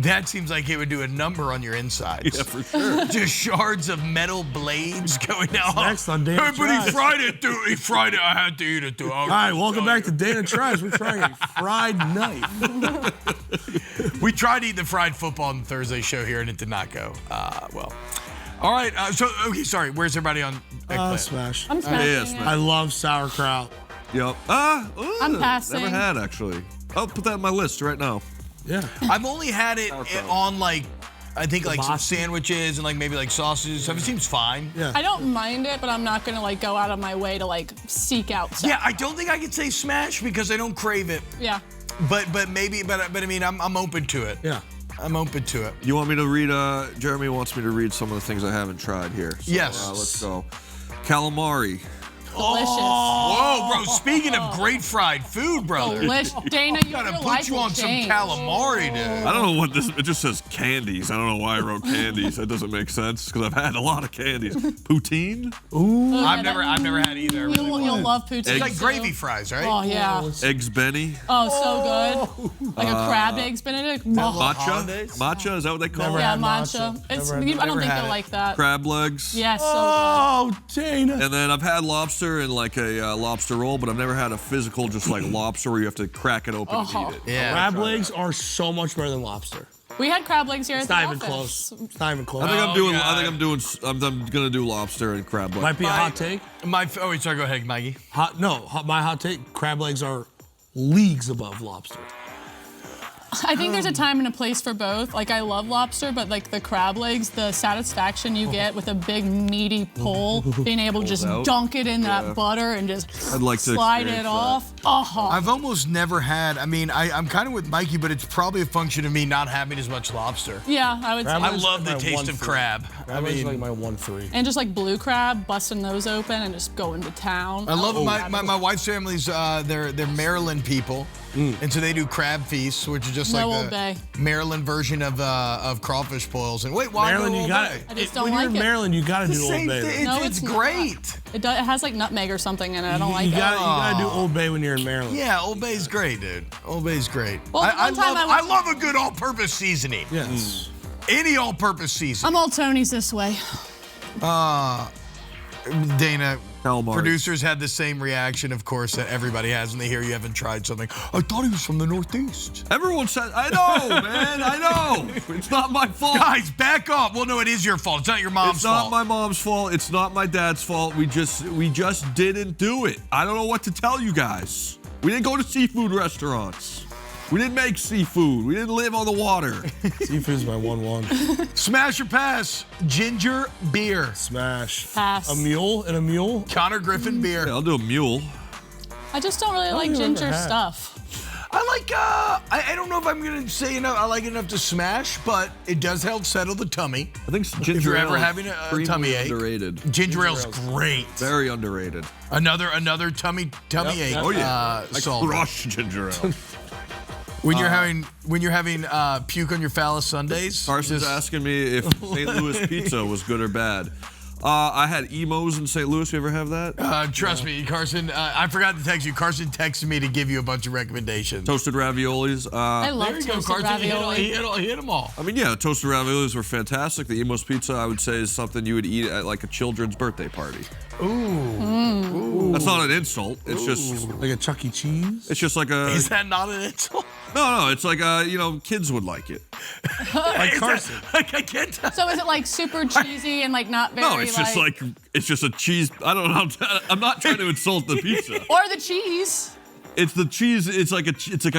A: That seems like it would do a number on your insides.
B: Yeah, for sure.
A: Just shards of metal blades going down.
E: next on Dana
A: Hey, but he
E: Tries.
A: fried it, dude. He fried it. I had to eat it, dude.
E: All right, welcome back to Dana Tries. We're trying a fried knife.
A: We tried to eat the fried football on the Thursday show here, and it did not go well. All right. Sorry. Where's everybody on eggplant?
E: Smash.
D: I'm smashing
B: yeah,
D: it.
B: smash.
E: I love sauerkraut.
B: Yep.
D: I'm passing.
B: Never had, actually. I'll put that on my list right now.
E: Yeah.
A: I've only had it
B: Sauerkraut.
A: on like, I think like some
E: Kibasi?
A: sandwiches and like maybe like sausages. So it seems fine.
E: Yeah.
D: I don't mind it, but I'm not gonna like go out of my way to like seek out stuff.
A: Yeah, I don't think I could say smash because I don't crave it.
D: Yeah.
A: But I mean, I'm open to it.
E: Yeah.
A: I'm open to it.
B: You want me to read, Jeremy wants me to read some of the things I haven't tried here. So,
A: Yes.
B: let's go. Calamari.
D: Delicious.
A: Whoa, bro! Speaking of great fried food, brother,
D: Delicious. Dana, you
A: gotta
D: your
A: put
D: life
A: you
D: will
A: on some
D: change.
A: calamari, dude.
B: I don't know what this, it just says candies. I don't know why I wrote candies. That doesn't make sense because I've had a lot of candies. Poutine?
A: I've never had either. I really
D: You'll
A: want.
D: love poutine.
A: It's like
D: too.
A: gravy fries, right?
D: Oh yeah.
B: Eggs Benny?
D: Oh, so good. Like a crab eggs Benedict. Oh.
B: Matcha?
A: holidays?
B: Matcha, is that what they call
E: Never
B: it?
D: Yeah,
E: had
D: matcha.
E: matcha.
D: It's.
E: Never had-
D: I don't
A: never
D: think
A: had
D: you'll
A: it.
D: like that.
B: Crab legs?
D: Yes, so
E: Oh, Dana.
B: And then I've had lobster in like a lobster roll, but I've never had a physical just like lobster where you have to crack it open and eat it.
A: Yeah.
E: Crab legs are so much better than lobster.
D: good. We had crab legs here
E: It's
D: at
E: not
D: the
E: even
D: office.
E: close. It's not even close.
B: I think
A: Oh,
B: I'm doing.
A: God.
B: I think I'm gonna do lobster and crab legs.
E: Might be a hot take.
A: Wait, sorry. Go ahead, Maggie.
E: My hot take. Crab legs are leagues above lobster.
D: I think there's a time and a place for both. Like, I love lobster, but like the crab legs, the satisfaction you get with a big meaty pull, being able to just dunk it in that butter and just
B: I'd like to
D: slide it
B: experience
D: off. Oh.
A: I've almost never had. I mean, I'm kind of with Mikey, but it's probably a function of me not having as much lobster.
D: Yeah, I would say.
A: I love the taste of crab.
E: I mean, like my 1-3.
D: And just like blue crab, busting those open and just going to town.
A: I love my wife's family's. They're Maryland people, and so they do crab feasts, which is just
D: No
A: like
D: Old Bay.
A: the Maryland version of crawfish boils. And wait, why
E: Maryland,
A: no
E: you
A: Old
E: got
A: Bay?
D: I just
E: it.
D: don't
E: When you're
D: like
E: in
D: it.
E: Maryland, you got to do
A: The
E: Old
A: same
E: Bay.
A: thing.
D: No,
A: It's
D: it's not.
A: great.
D: It has like nutmeg or something in it. I don't like
E: You
D: it.
E: gotta do Old Bay when you're in Maryland.
A: Yeah, Old Bay's great, dude. Old Bay's great.
D: Well,
A: I
D: one time I
A: love a good all-purpose seasoning.
E: Yes.
A: Any all-purpose seasoning.
D: I'm all Tony's this way.
A: Dana,
B: Calamari.
A: producers had the same reaction, of course, that everybody has when they hear you haven't tried something. I thought he was from the Northeast.
B: Everyone said, I know, man, I know. It's not my fault.
A: Guys, back up. Well, no, it is your fault. It's not your mom's
B: It's not
A: fault.
B: my mom's fault. It's not my dad's fault. We just didn't do it. I don't know what to tell you guys. We didn't go to seafood restaurants. We didn't make seafood. We didn't live on the water.
E: Seafood's my 1-1.
A: Smash or pass? Ginger beer.
E: Smash.
D: Pass.
E: A mule and a mule?
A: Connor Griffin beer.
B: Yeah, I'll do a mule.
D: I just don't really like
E: think I've ever
D: ginger
E: had.
D: stuff.
A: I like, I don't know if I'm going to say enough. I like it enough to smash, but it does help settle the tummy.
B: I think ginger
A: If you're
B: ale
A: ever
B: is
A: having a
B: extremely
A: tummy ache.
B: underrated.
A: Ginger ale's great.
B: Very underrated.
A: Another tummy ache.
B: Oh yeah. I
A: solver.
B: crush ginger ale.
A: When you're having puke on your phallus Sundays.
B: Carson's asking me if St. Louis pizza was good or bad. I had Emos in St. Louis. You ever have that?
A: Trust me, Carson. I forgot to text you. Carson texted me to give you a bunch of recommendations.
B: Toasted raviolis.
D: I love
A: There you go,
D: toasted
A: Carson.
D: ravioli.
A: He hit them all.
B: I mean, yeah, toasted raviolis were fantastic. The Emos pizza, I would say, is something you would eat at like a children's birthday party. Ooh. That's not an insult. It's just
E: Like a Chuck E. Cheese?
B: it's just like a
A: Is that not an insult?
B: no. It's like kids would like it.
E: Like Carson.
A: Like I can't tell.
D: So is it like super cheesy and like not very
B: No, it's just like it's just a cheese. I don't know. I'm not trying to insult the pizza.
D: or the cheese.
B: It's the cheese. It's like a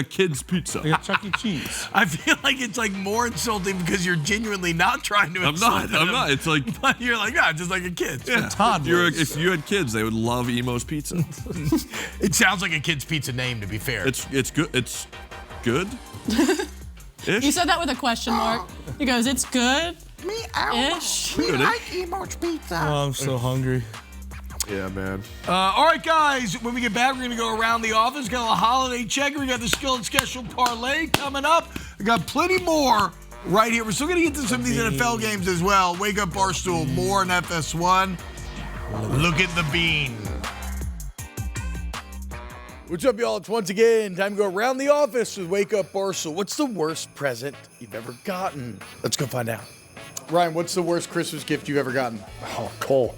B: kid's pizza.
E: Like a Chuck E. Cheese.
A: I feel like it's like more insulting because you're genuinely not trying to insult them.
B: I'm not. It's like
A: But you're like, nah, just like a kid.
B: yeah.
E: toddlers.
B: If you had kids, they would love Emo's pizza.
A: It sounds like a kid's pizza name, to be fair.
B: It's good. It's good.
D: You said that with a question mark. He goes, it's good. Ish.
A: Emo's pizza.
E: Oh, I'm so hungry.
B: Yeah, man.
A: All right, guys. When we get back, we're going to go around the office. Got a holiday check. We got the Skillet special parlay coming up. We got plenty more right here. We're still going to get to some of these NFL games as well. Wake Up Barstool, more on FS1. Look at the bean. What's up, y'all? It's once again time to go around the office with Wake Up Barstool. What's the worst present you've ever gotten? Let's go find out. Ryan, what's the worst Christmas gift you've ever gotten?
G: Oh, coal.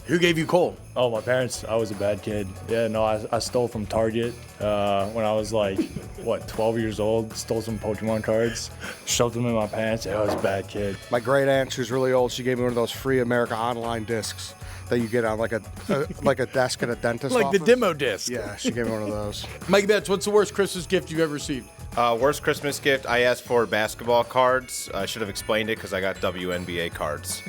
A: Who gave you coal?
G: Oh, my parents. I was a bad kid. Yeah, no, I stole from Target when I was like, 12 years old. Stole some Pokemon cards, shoved them in my pants. Yeah, I was a bad kid.
H: My great aunt, who's really old, she gave me one of those free America Online discs that you get on like a desk at a dentist
A: Like the
H: office.
A: demo disc.
H: Yeah, she gave me one of those.
A: Mikey Betts, what's the worst Christmas gift you've ever received?
I: Worst Christmas gift, I asked for basketball cards. I should have explained it because I got WNBA cards.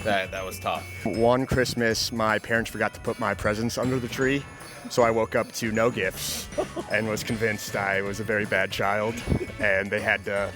I: That was tough.
J: One Christmas, my parents forgot to put my presents under the tree, so I woke up to no gifts and was convinced I was a very bad child, and they had to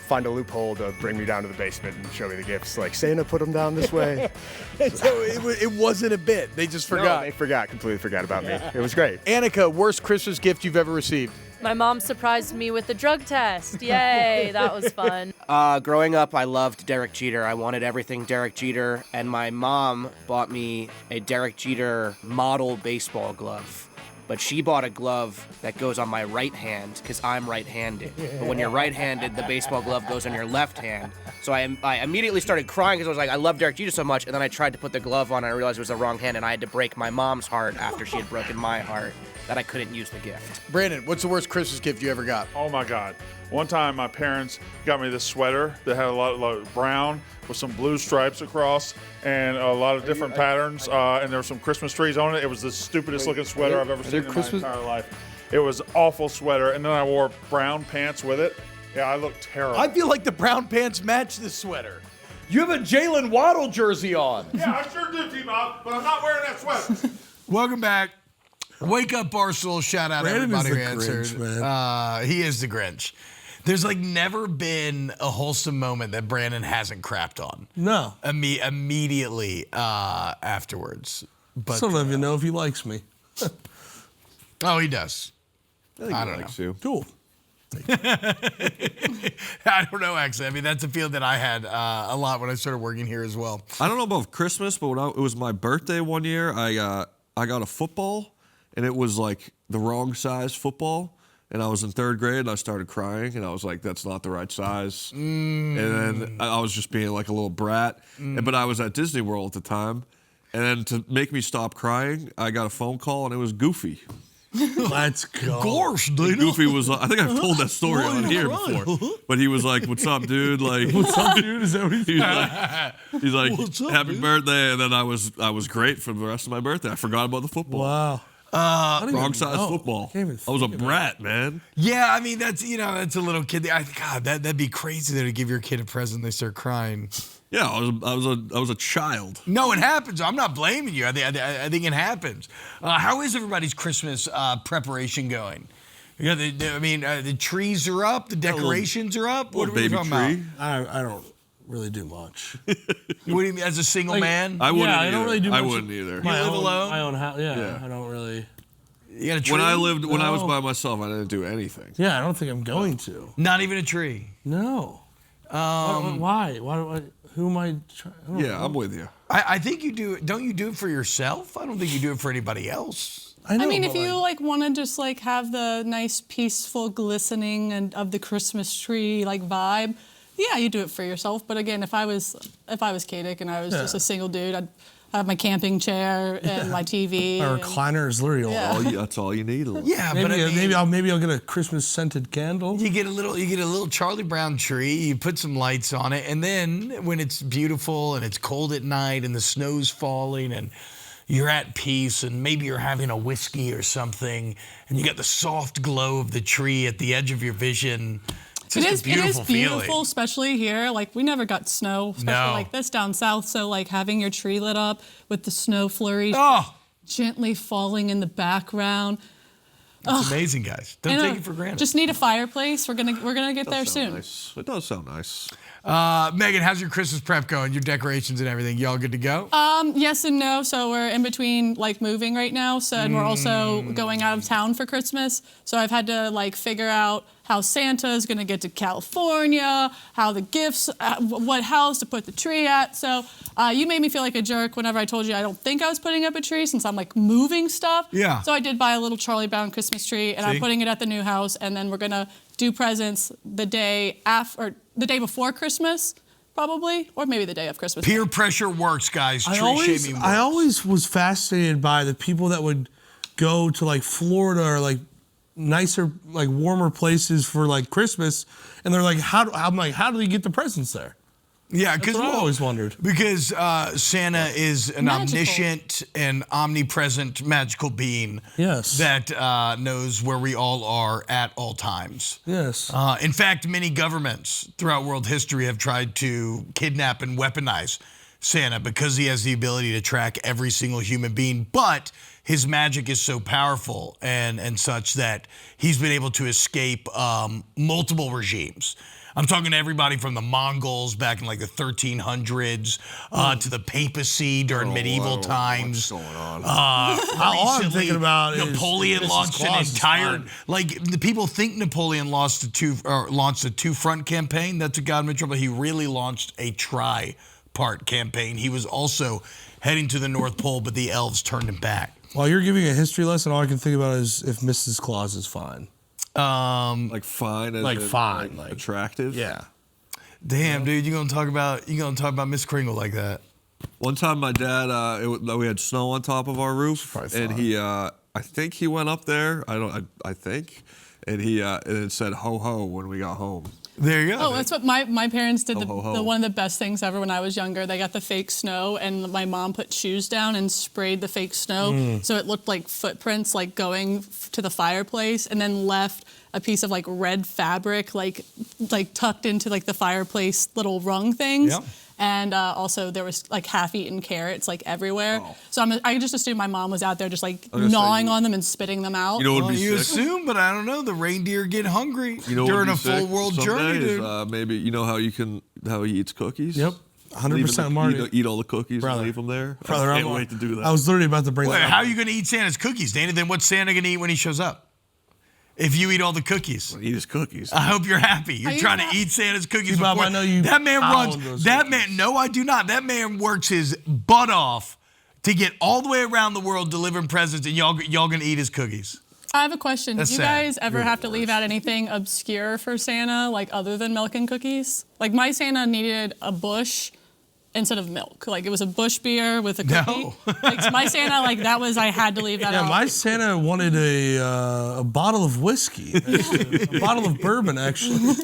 J: find a loophole to bring me down to the basement and show me the gifts. Like, Santa put them down this way.
A: So it wasn't a bit. They just forgot.
J: No, they completely forgot about me. It was great.
A: Annika, worst Christmas gift you've ever received?
K: My mom surprised me with a drug test. Yay, that was fun.
L: Growing up, I loved Derek Jeter. I wanted everything Derek Jeter, and my mom bought me a Derek Jeter model baseball glove. But she bought a glove that goes on my right hand because I'm right-handed. But when you're right-handed, the baseball glove goes on your left hand. So I immediately started crying because I was like, I love Derek Jeter so much. And then I tried to put the glove on and I realized it was the wrong hand. And I had to break my mom's heart after she had broken my heart that I couldn't use the gift.
A: Brandon, what's the worst Christmas gift you ever got?
M: Oh my God. One time my parents got me this sweater that had a lot of brown with some blue stripes across and a lot of different patterns. And there were some Christmas trees on it. It was the stupidest looking sweater I've ever seen in my entire life. It was an awful sweater. And then I wore brown pants with it. Yeah, I look terrible.
N: I feel like the brown pants match this sweater. You have a Jalen Waddle jersey on.
M: Yeah, I sure do, T-Bob, but I'm not wearing that sweater.
A: Welcome back. Wake Up Barstool. Shout out
E: Brandon
A: everybody
E: is
A: who
E: the
A: answered.
E: Grinch, man.
A: He is the Grinch. There's like never been a wholesome moment that Brandon hasn't crapped on.
E: No.
A: Immediately afterwards. But
E: Still don't even know if he likes me.
A: oh, he does.
B: I don't know. You.
E: Cool.
A: I don't know, actually. I mean, that's a feeling that I had a lot when I started working here as well.
B: I don't know about Christmas, but it was my birthday one year. I got a football, and it was like the wrong size football. And I was in third grade, and I started crying, and I was like, that's not the right size. And then I was just being like a little brat. But I was at Disney World at the time. And then to make me stop crying, I got a phone call, and it was Goofy.
E: Let's go.
A: Gosh, Dana.
B: Goofy was like, I think I've told that story on here before. But he was like, what's up, dude? Like,
E: What's up, dude? Is that what he's
B: he's like,
A: What's up,
B: happy
A: dude?
B: birthday. And then I was great for the rest of my birthday. I forgot about the football.
E: Wow.
B: Wrong size football. I was a brat, man.
A: Yeah, I mean, that's a little kid. God, that'd be crazy though, to give your kid a present, they start crying.
B: Yeah, I was a child.
A: No, it happens. I'm not blaming you. I think it happens. How is everybody's Christmas preparation going? Yeah, the trees are up, the decorations are up. What are we talking about?
E: I don't really do much.
A: What do you mean, as a single man?
B: I wouldn't.
E: I don't really do much.
B: I wouldn't either.
A: You live alone?
E: My own house. Yeah, I don't really.
A: You got a tree?
B: When I was by myself, I didn't do anything.
E: Yeah, I don't think I'm going to.
A: Not even a tree.
E: No. Why? Why do I? Who am I?
B: Yeah, I'm with you.
A: I think you do. Don't you do it for yourself? I don't think you do it for anybody else.
E: I know,
D: I mean, if
E: but
D: you want to just have the nice, peaceful glistening and of the Christmas tree vibe, yeah, you do it for yourself. But again, if I was Katic and I was just a single dude, I'd have my camping chair and my TV.
E: My recliner is literally all.
B: That's all you need.
A: Yeah,
E: maybe I'll get a Christmas scented candle.
A: You get a little Charlie Brown tree. You put some lights on it, and then when it's beautiful and it's cold at night and the snow's falling and you're at peace and maybe you're having a whiskey or something, and you got the soft glow of the tree at the edge of your vision. It is beautiful,
D: feeling. Especially here. We never got snow, especially like this down south. So having your tree lit up with the snow flurries gently falling in the background.
A: It's amazing, guys. Don't take it for granted.
D: Just need a fireplace. We're gonna get there soon.
B: Nice. It does sound nice.
A: Megan, how's your Christmas prep going? Your decorations and everything? You all good to go?
D: Yes and no. So we're in between moving right now. So and we're also going out of town for Christmas. So I've had to figure out how Santa is going to get to California, how the gifts, what house to put the tree at. So you made me feel like a jerk whenever I told you I don't think I was putting up a tree since I'm moving stuff.
A: Yeah.
D: So I did buy a little Charlie Brown Christmas tree and I'm putting it at the new house, and then we're going to do presents the day before Christmas, probably, or maybe the day of Christmas.
A: Peer pressure works, guys. Tree shaming works.
E: I always was fascinated by the people that would go to Florida or nicer, warmer places for Christmas, and they're how do they get the presents there?
A: Yeah, because
E: I always wondered.
A: Because Santa is an omniscient and omnipresent magical being.
E: Yes.
A: That knows where we all are at all times.
E: Yes.
A: In fact, many governments throughout world history have tried to kidnap and weaponize Santa because he has the ability to track every single human being, but his magic is so powerful and such that he's been able to escape multiple regimes. I'm talking to everybody from the Mongols back in the 1300s to the papacy during medieval times.
B: What's going on?
E: All I'm thinking about is
A: Napoleon launched an entire the people think Napoleon launched a two-front campaign. That's what got him in trouble. He really launched a tri-part campaign. He was also heading to the North Pole, but the elves turned him back.
E: While you're giving a history lesson, all I can think about is if Mrs. Claus is fine.
B: Fine,
E: fine,
B: attractive.
E: Yeah.
A: Damn, dude, you gonna talk about Miss Kringle like that?
B: One time, my dad, we had snow on top of our roof, and he, I think he went up there. I think, and he, and it said "ho ho" when we got home.
A: There you go.
D: Oh, that's what my parents did.
B: Ho, ho, ho.
D: The one of the best things ever when I was younger. They got the fake snow, and my mom put shoes down and sprayed the fake snow, so it looked like footprints, like going to the fireplace, and then left a piece of like red fabric, like tucked into like the fireplace little rung things.
A: Yep.
D: And also there was like half-eaten carrots like everywhere.
B: Oh.
D: So I just assumed my mom was out there just like
B: gonna say,
D: gnawing on them and spitting them out.
B: You know what would
A: Well,
B: be
A: you
B: sick?
A: assume, but I don't know. The reindeer get hungry
B: You know what
A: during
B: would
A: a
B: be sick
A: full world
B: someday
A: journey,
B: is,
A: dude.
B: maybe you know how he eats cookies.
E: Yep. 100% Marty.
B: Eat all the cookies
E: Brother.
B: and leave them there.
E: Brother,
B: I can't wait to do that.
E: I was literally about to bring
A: Wait,
E: that
A: how
E: up.
A: are you going to eat Santa's cookies, Dana? Then what's Santa going to eat when he shows up? If you eat all the cookies.
B: Eat his cookies.
A: I hope you're happy. You're
D: Are you
A: trying
D: not-
A: to eat Santa's cookies
E: See, Bob,
A: before.
E: I know you
A: That man
E: pound
A: runs.
E: those
A: That
E: cookies.
A: man. No, I do not. That man works his butt off to get all the way around the world delivering presents, and y'all gonna eat his cookies.
D: I have a question.
A: That's
D: Do you
A: sad.
D: guys ever have to leave out anything obscure for Santa, like other than milk and cookies? Like my Santa needed a bush instead of milk. Like it was a bush beer with a cookie.
A: No.
D: Like my Santa, like that was I had to leave that
E: Yeah,
D: out.
E: my Santa wanted a bottle of whiskey, actually. A bottle of bourbon, actually.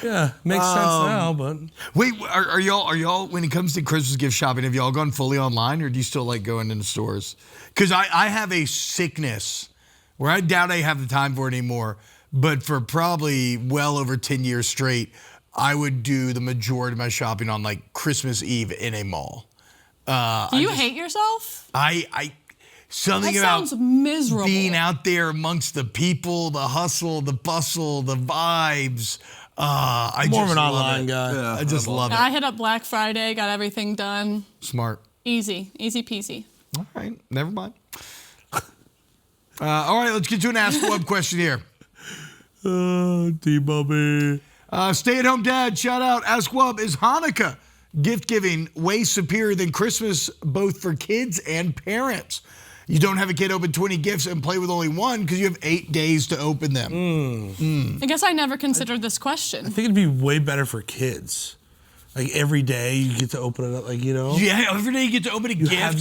E: Yeah, makes sense now, but
A: Wait, are y'all when it comes to Christmas gift shopping, have y'all gone fully online, or do you still like going into stores? Because I have a sickness where I doubt I have the time for it anymore. But for probably well over 10 years straight, I would do the majority of my shopping on like Christmas Eve in a mall.
D: Do you hate yourself?
A: Something
D: That
A: about
D: sounds miserable.
A: being out there amongst the people, the hustle, the bustle, the vibes. I
E: more of
A: just
E: an
A: love
E: online
A: it.
E: guy.
A: I just love
D: I
A: it.
D: hit up Black Friday, got everything done.
A: Smart.
D: Easy peasy.
A: All right, never mind. All right, let's get to an Ask Wub question here.
E: D-Bubby.
A: Stay-at-home dad, shout out. Ask Wub, is Hanukkah gift giving way superior than Christmas, both for kids and parents? You don't have a kid open 20 gifts and play with only one because you have 8 days to open them.
D: I guess I never considered this question.
E: I think it'd be way better for kids. Like every day you get to open it up, like, you know?
A: Yeah, every day you get to open a gift.
E: have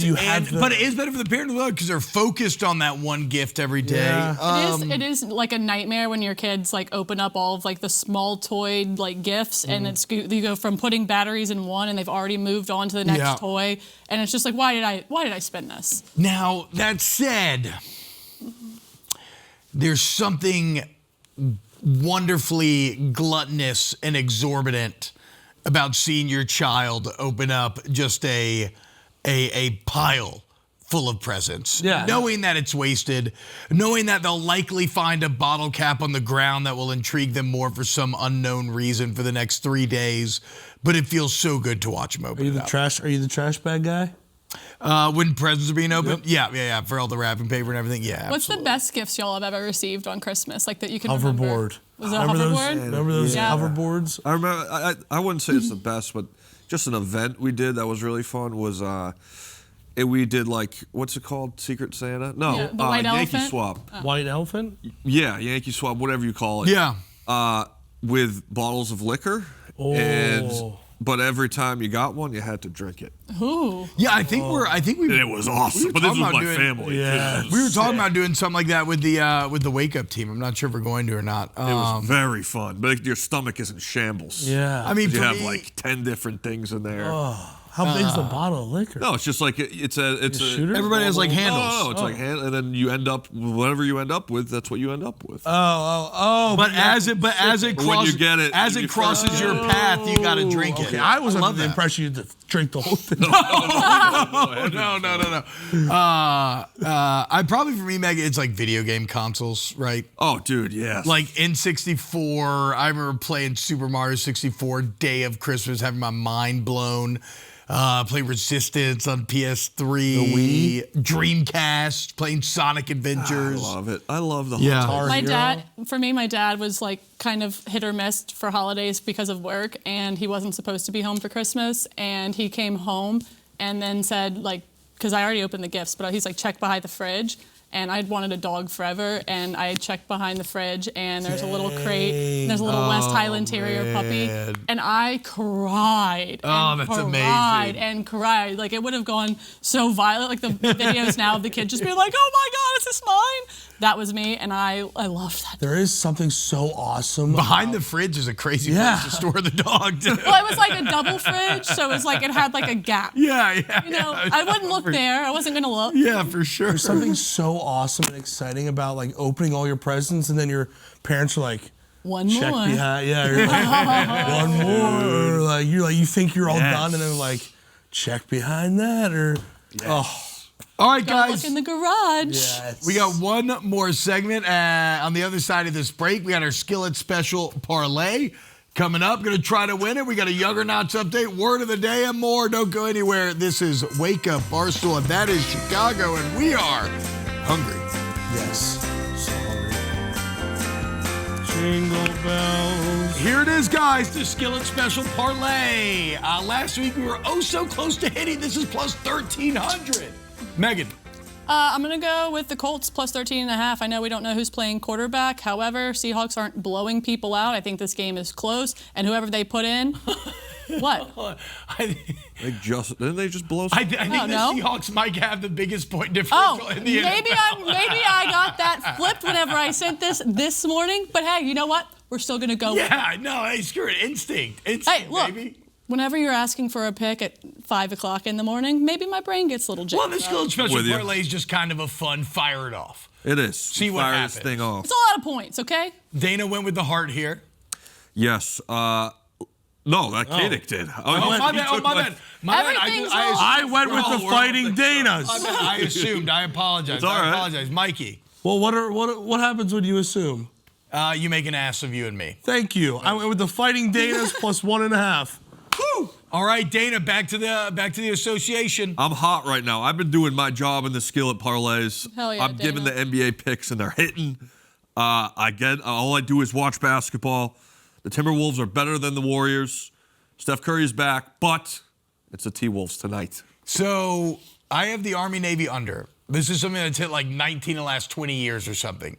E: the-
A: but it is better for the parent as well because they're focused on that one gift every day.
E: Yeah.
D: It is like a nightmare when your kids like open up all of like the small toyed like gifts and you go from putting batteries in one and they've already moved on to the next
A: Yeah.
D: toy and it's just like why did I spend this?
A: Now, that said, there's something wonderfully gluttonous and exorbitant about seeing your child open up just a pile full of presents.
E: Yeah.
A: Knowing that it's wasted, knowing that they'll likely find a bottle cap on the ground that will intrigue them more for some unknown reason for the next 3 days, but it feels so good to watch them open
E: Are you
A: it
E: the
A: up.
E: trash? Are you the trash bag guy?
A: When presents are being opened? Yeah, for all the wrapping paper and everything, yeah.
D: What's the
A: absolutely.
D: best gifts y'all have ever received on Christmas? Like that you can
E: Hoverboard.
D: remember? Was it a
E: Remember those-
D: hoverboard?
E: Remember those
D: Yeah.
E: hoverboards?
B: I remember. I wouldn't say it's the best, but just an event we did that was really fun was we did like what's it called? Secret Santa? No,
D: Yeah, the white
B: Yankee
D: elephant?
B: Swap.
E: White elephant?
B: Yeah, Yankee Swap, whatever you call it.
A: Yeah.
B: With bottles of liquor. But every time you got one, you had to drink it.
D: Ooh.
A: Yeah, I think we.
B: It was awesome. But this was my family.
E: Yeah.
A: We were talking about doing something like that with the Wake Up team. I'm not sure if we're going to or not.
B: It was very fun, but your stomach is in shambles.
E: Yeah.
A: I mean,
B: You
A: for
B: have
A: me,
B: like 10 different things in there.
E: How big's the bottle of liquor?
B: No, it's just like it's a
E: shooter?
A: everybody has like handles.
B: No, it's like and then you end up whatever you end up with. That's what you end up with.
A: But as it
B: When
A: crosses,
B: you get it,
A: as
B: you
A: it crosses your path, you got to drink it.
E: Okay, I was under the
A: that.
E: impression you had to drink the whole thing.
A: No. I probably for me, Meg, it's like video game consoles, right?
B: Oh, dude, yes.
A: Like N64. I remember playing Super Mario 64 day of Christmas, having my mind blown. Play Resistance on PS3,
E: The Wii?
A: Dreamcast, playing Sonic Adventures.
B: I love it. I love the
A: Yeah.
B: whole
D: My dad was like kind of hit or miss for holidays because of work, and he wasn't supposed to be home for Christmas. And he came home and then said, like, because I already opened the gifts, but he's like, check behind the fridge. and I'd wanted a dog forever, and I checked behind the fridge, and there's a little crate, and there's a little West Highland Terrier puppy, and I cried.
A: Oh, that's amazing.
D: And cried. Like, it would have gone so violent. Like, the videos now of the kid just being like, oh my God, is this mine? That was me, and I loved that.
E: There is something so awesome.
A: Behind the fridge is a crazy place to store the dog, too.
D: Well, it was like a double fridge, so it was like it had like a gap.
A: Yeah.
D: You know, I wouldn't look there. I wasn't going to look.
A: Yeah, for sure.
E: There's something so awesome and exciting about like opening all your presents, and then your parents are like,
D: one
E: check
D: more.
E: behind, you're like, one more. Or like you think you're all done, and then like, check behind that, or
A: All right,
D: Gotta
A: guys.
D: look in the garage.
E: Yes.
A: We got one more segment on the other side of this break. We got our Skillet special parlay coming up. Going to try to win it. We got a Juggernauts update, word of the day, and more. Don't go anywhere. This is Wake Up Barstool, and that is Chicago, and we are hungry.
E: Yes. So hungry. Jingle bells.
A: Here it is, guys, the Skillet special parlay. Last week we were so close to hitting. This is plus 1,300. Megan.
D: I'm going to go with the Colts plus 13.5. I know we don't know who's playing quarterback. However, Seahawks aren't blowing people out. I think this game is close, and whoever they put in. What?
B: Didn't they just blow?
A: I think the Seahawks might have the biggest point differential in the
D: maybe I got that flipped whenever I sent this morning. But hey, you know what? We're still going to go with it.
A: No, hey, screw it. Instinct,
D: Hey, look.
A: baby.
D: Whenever you're asking for a pick at 5 o'clock in the morning, maybe my brain gets a little jittery.
A: Well, the Skillet special parlay is just kind of a fun fire it off.
B: It is.
A: See what
B: Fire
A: happens.
B: this thing off.
D: It's a lot of points, okay?
A: Dana went with the heart here.
B: Yes. No, that Katic did.
A: My bad.
E: I went with the Fighting Danas.
A: I assumed. I apologize.
B: It's all right.
A: I apologize. Mikey.
E: Well, what happens when you assume?
A: You make an ass of you and me.
E: Thank you. I went with the Fighting Danas plus 1.5.
A: Woo! All right, Dana, back to the association.
B: I'm hot right now. I've been doing my job in the Skillet parlays.
D: Hell yeah,
B: I'm giving the
D: Dana.
B: NBA picks, and they're hitting. All I do is watch basketball. The Timberwolves are better than the Warriors. Steph Curry's back, but it's the T-Wolves tonight.
A: So I have the Army-Navy under. This is something that's hit like 19 in the last 20 years or something.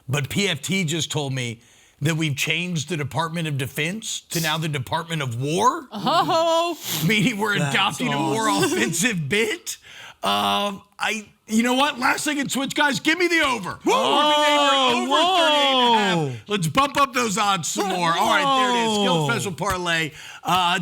A: But PFT just told me that we've changed the Department of Defense to now the Department of War.
D: Oh,
A: Meaning we're adopting a more offensive bit. You know what? Last second switch, guys. Give me the over. Over 38.5. Let's bump up those odds some more. All right, there it is. Skill special parlay.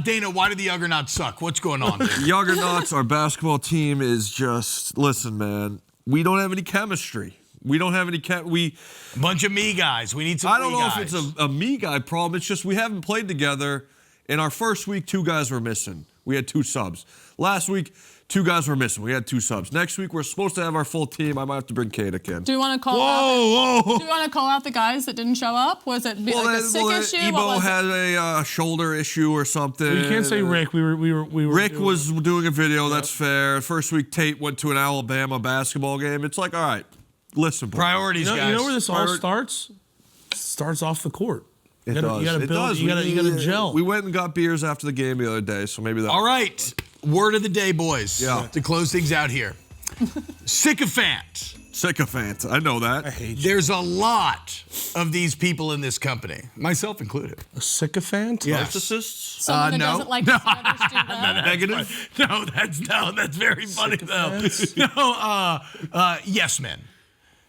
A: Dana, why do the Juggernauts suck? What's going on?
B: Juggernauts, our basketball team is just, listen, man, we don't have any chemistry. We don't have any
A: A bunch of me guys. We need some
B: I don't
A: me
B: know
A: guys.
B: if it's a me guy problem. It's just we haven't played together. In our first week, 2 guys were missing. We had 2 subs. Last week, 2 guys were missing. We had 2 subs. Next week, we're supposed to have our full team. I might have to bring Katic in.
D: do you want to call out the guys that didn't show up? Was it like a sick issue?
B: Ebo had a shoulder issue or something.
E: You can't say Rick. We were
B: Rick was doing a video. That's fair. First week, Tate went to an Alabama basketball game. It's like, all right, listen.
A: Priorities, guys.
E: You know where this all starts? It starts off the court.
B: It does.
E: You gotta
B: It
E: build.
B: does.
E: You gotta gel.
B: We went and got beers after the game the other day, so maybe that.
A: All right. Word of the day, boys.
B: Yeah.
A: To close things out here. Sycophant.
B: Sycophant. I know that.
E: I hate you.
A: There's a lot of these people in this company, myself included.
E: A sycophant?
A: Yes.
B: Narcissists?
D: Someone that
A: no.
D: doesn't like to see others do well.
B: Negative?
A: That's very funny though. No, yes men.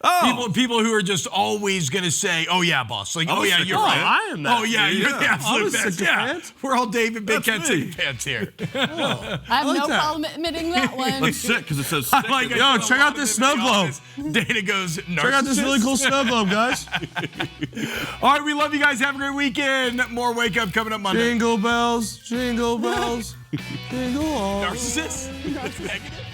B: Oh.
A: People who are just always going to say, oh, yeah, boss. Like, oh, yeah, you're right.
E: I am that.
A: Oh, yeah, you're the absolute best. Yeah.
E: sycophant.
A: We're all David Big Cat
B: That's me.
A: sycophants here.
D: I have no problem admitting that one.
B: That's sick because it says sick.
A: Like,
E: Yo, check out this snow globe.
A: Dana goes, narcissist.
E: Check out this really cool snow globe, guys.
A: All right, we love you guys. Have a great weekend. More Wake Up coming up Monday.
E: Jingle bells, jingle bells, jingle all.
A: Narcissist? Negative.